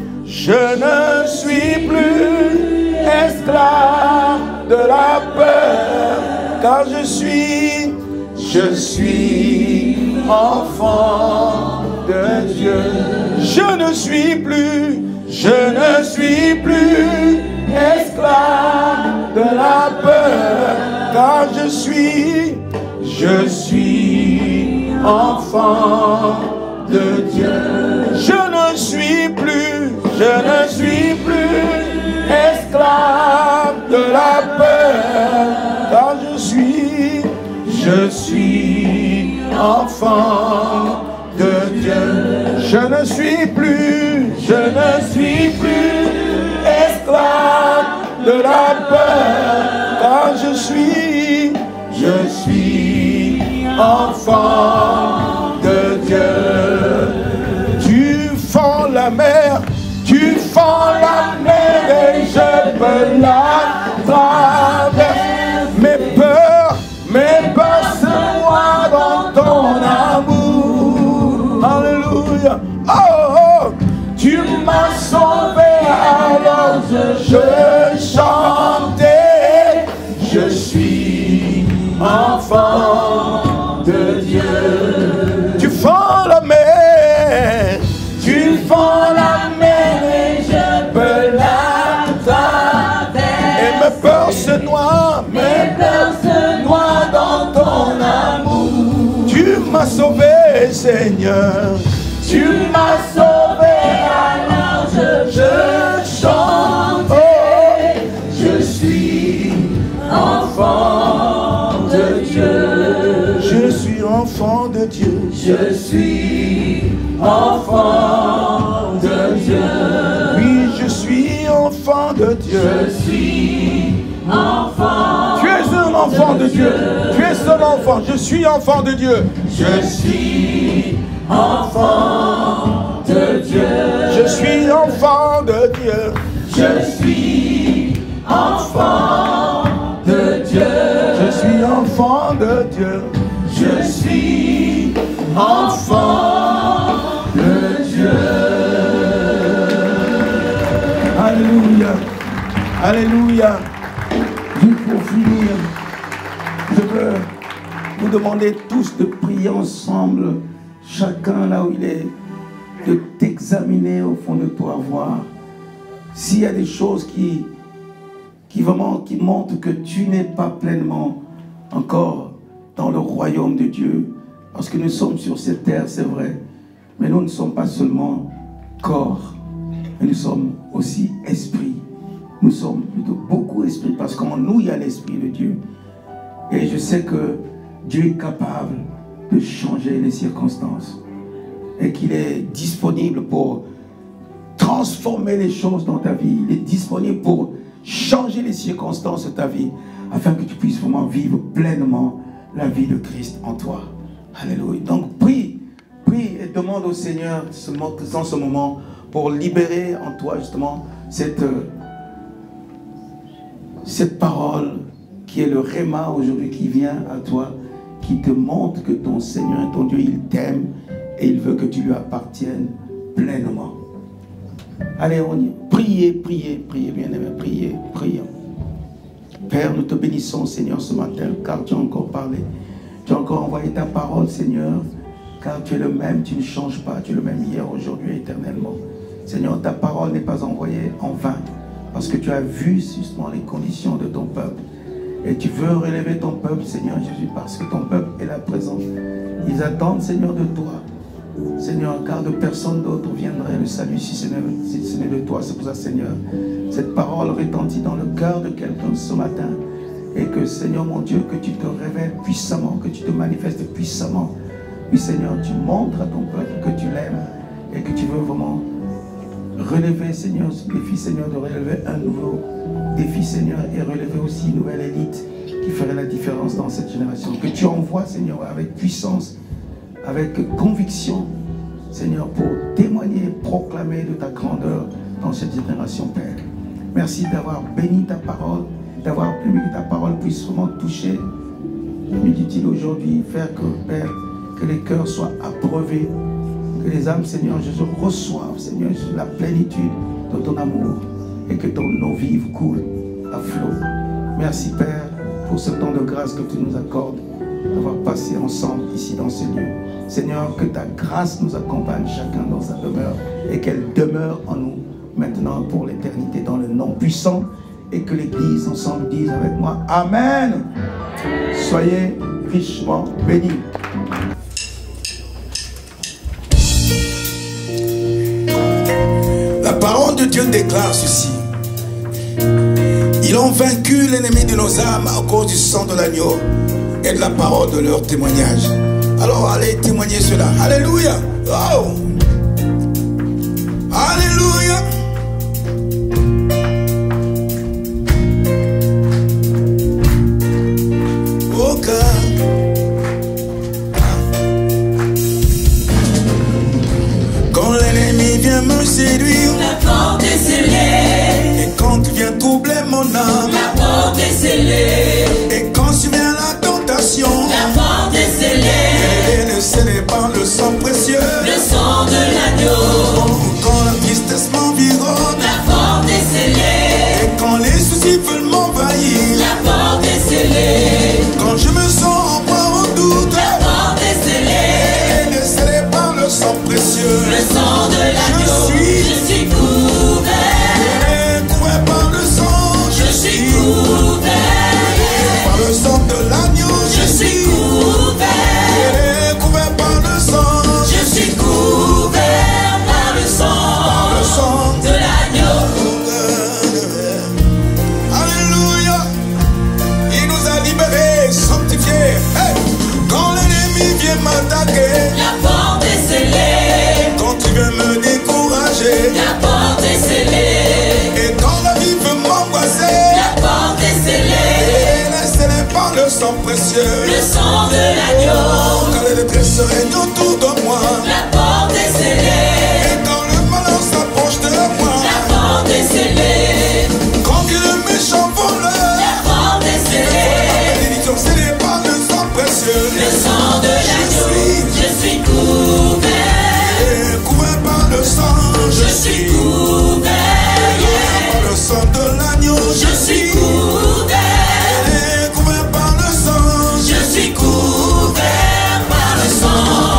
esclave de la peur, car je suis enfant de Dieu. Je ne suis plus esclave de la peur, car je suis enfant de Dieu. Je ne suis plus esclave de la peur, car je suis enfant de Dieu. Je ne suis plus esclave de la peur, car je suis enfant de Dieu. Tu fends la mer et je peux la traverser. Mes peurs se noient dans ton amour. Alléluia. Oh, tu m'as sauvé, alors je chantais. Je suis enfant Seigneur. Tu m'as sauvé, alors je chante. Je suis enfant de Dieu. Je suis enfant de Dieu. Je suis enfant de Dieu. Oui, je suis enfant de Dieu. Je suis enfant. Tu es un enfant de Dieu. Tu es un enfant. Je suis enfant de Dieu. Je suis enfant de Dieu. Je suis enfant de Dieu. Je suis enfant de Dieu. Je suis enfant de Dieu. Je suis enfant de Dieu. Alléluia. Alléluia. Juste pour finir, je veux vous demander tous de prier ensemble, chacun là où il est, de t'examiner au fond de toi, voir s'il y a des choses qui montrent que tu n'es pas pleinement encore dans le royaume de Dieu. Parce que nous sommes sur cette terre, c'est vrai, mais nous ne sommes pas seulement corps, mais nous sommes aussi esprit. Nous sommes plutôt beaucoup esprit, parce qu'en nous, il y a l'esprit de Dieu. Et je sais que Dieu est capable de changer les circonstances. Et qu'il est disponible pour transformer les choses dans ta vie. Il est disponible pour changer les circonstances de ta vie, afin que tu puisses vraiment vivre pleinement la vie de Christ en toi. Alléluia. Donc prie et demande au Seigneur dans ce moment pour libérer en toi justement cette parole qui est le Réma aujourd'hui, qui vient à toi, qui te montre que ton Seigneur, ton Dieu, il t'aime et il veut que tu lui appartiennes pleinement. Allez, on y priez, bien-aimés, priez. Père, nous te bénissons, Seigneur, ce matin, car tu as encore parlé. Tu as encore envoyé ta parole, Seigneur, car tu es le même, tu ne changes pas, tu es le même hier, aujourd'hui, éternellement. Seigneur, ta parole n'est pas envoyée en vain, parce que tu as vu justement les conditions de ton peuple. Et tu veux relever ton peuple, Seigneur Jésus, parce que ton peuple est là présent. Ils attendent, Seigneur, de toi. Seigneur, car de personne d'autre viendrait le salut si ce n'est de toi. C'est pour ça, Seigneur, cette parole retentit dans le cœur de quelqu'un ce matin. Et que, Seigneur mon Dieu, que tu te révèles puissamment, que tu te manifestes puissamment. Oui, Seigneur, tu montres à ton peuple que tu l'aimes et que tu veux vraiment relever, Seigneur, ce défi, Seigneur, de relever un nouveau défi, Seigneur, et relever aussi une nouvelle élite qui ferait la différence dans cette génération. Que tu envoies, Seigneur, avec puissance, avec conviction, Seigneur, pour témoigner et proclamer de ta grandeur dans cette génération, Père. Merci d'avoir béni ta parole, d'avoir permis que ta parole puisse vraiment toucher, me dit-il aujourd'hui, faire que, Père, que les cœurs soient abreuvés, que les âmes, Seigneur Jésus, reçoivent, Seigneur Jésus, la plénitude de ton amour et que ton eau vive coule à flot. Merci, Père, pour ce temps de grâce que tu nous accordes, d'avoir passé ensemble ici dans ce lieu. Seigneur, que ta grâce nous accompagne chacun dans sa demeure et qu'elle demeure en nous maintenant pour l'éternité dans le nom puissant, et que l'Église ensemble dise avec moi Amen. Soyez richement bénis. La parole de Dieu déclare ceci: ils ont vaincu l'ennemi de nos âmes à cause du sang de l'agneau et de la parole de leur témoignage. Alors allez témoigner cela. Alléluia. Oh. Alléluia. Oh God. Quand l'ennemi vient me séduire, La porte est scellée. et quand il vient troubler mon âme, La porte est scellée. et quand survient la tentation, La porte est scellée. elle est scellée par le sang précieux. Le sang de l'agneau. Quand la tristesse m'environne, La porte est scellée. et quand les soucis veulent m'envahir, La porte est scellée. quand je me sens en proie au doute, La porte est scellée. elle est scellée par le sang précieux. Le sang de l'agneau. Je suis m'attaquer, La porte est scellée. quand tu veux me décourager, La porte est scellée. et quand la vie veut m'embrasser, La porte est scellée. elle est scellée par le sang précieux. Le sang de l'agneau. Quand les détresses règnent autour de moi, La porte est scellée. et quand le malheur s'approche de moi, La porte est scellée. quand il est le méchant voleur, La porte est scellée. la bénédiction scellée par le sang précieux. Le sang de l'agneau. Je suis couvert. Et couvert par le sang, Je suis couvert. par le sang de l'agneau, Je suis couvert. et couvert par le sang, Je suis couvert par le sang.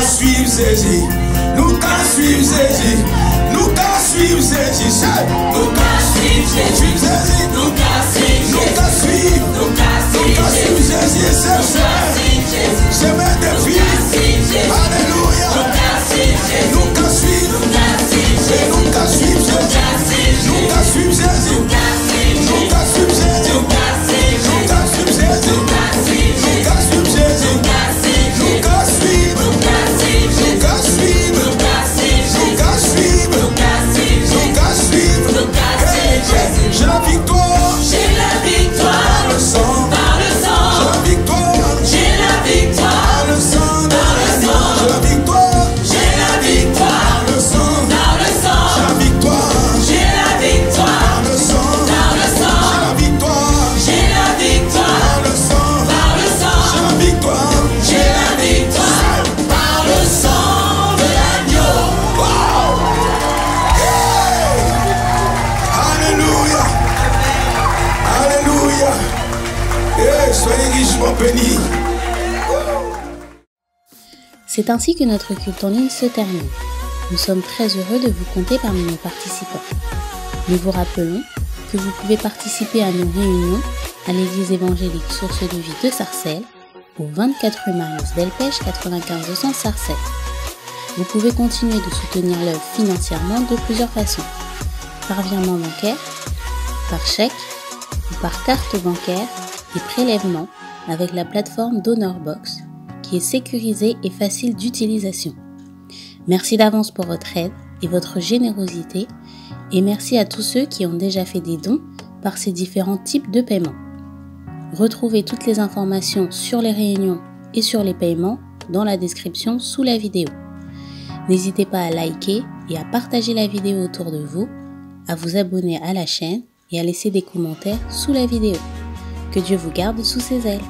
suivre Jésus. Nous qu'à suivre Jésus. Nous qu'à suivre Jésus. Nous qu'à suivre Jésus. Nous qu'à suivre. Nous qu'à suivre Jésus. Chemin de vie. Alléluia. Nous qu'à suivre. Nous qu'à suivre Jésus. Nous qu'à suivre Jésus. Nous qu'à suivre Jésus. Nous qu'à suivre Jésus. Nous qu'à suivre Jésus. Nous qu'à suivre. Nous qu'à suivre. Nous qu'à suivre. Nous qu'à suivre. J'ai la victoire. J'ai la victoire. Par le sang. Par le sang. J'ai la victoire. J'ai la victoire. Par le sang. Par le sang. J'ai la victoire. J'ai la victoire. Par le sang. Par le sang. J'ai la victoire. J'ai la victoire. Par le sang. Par le sang. J'ai la victoire. J'ai la victoire. Par le sang. Par le sang. J'ai la victoire. J'ai la victoire. Par le sang de l'agneau. Alléluia. Alléluia. Soyez richement bénis. C'est ainsi que notre culte en ligne se termine. Nous sommes très heureux de vous compter parmi nos participants. Nous vous rappelons que vous pouvez participer à nos réunions à l'église évangélique Source de Vie de Sarcelles, au 24 rue Marius Delpech 95 200 Sarcelles. Vous pouvez continuer de soutenir l'œuvre financièrement de plusieurs façons. Par virement bancaire, par chèque ou par carte bancaire et prélèvement avec la plateforme DonorBox qui est sécurisée et facile d'utilisation. Merci d'avance pour votre aide et votre générosité et merci à tous ceux qui ont déjà fait des dons par ces différents types de paiements. Retrouvez toutes les informations sur les réunions et sur les paiements dans la description sous la vidéo. N'hésitez pas à liker et à partager la vidéo autour de vous, à vous abonner à la chaîne et à laisser des commentaires sous la vidéo. Que Dieu vous garde sous ses ailes.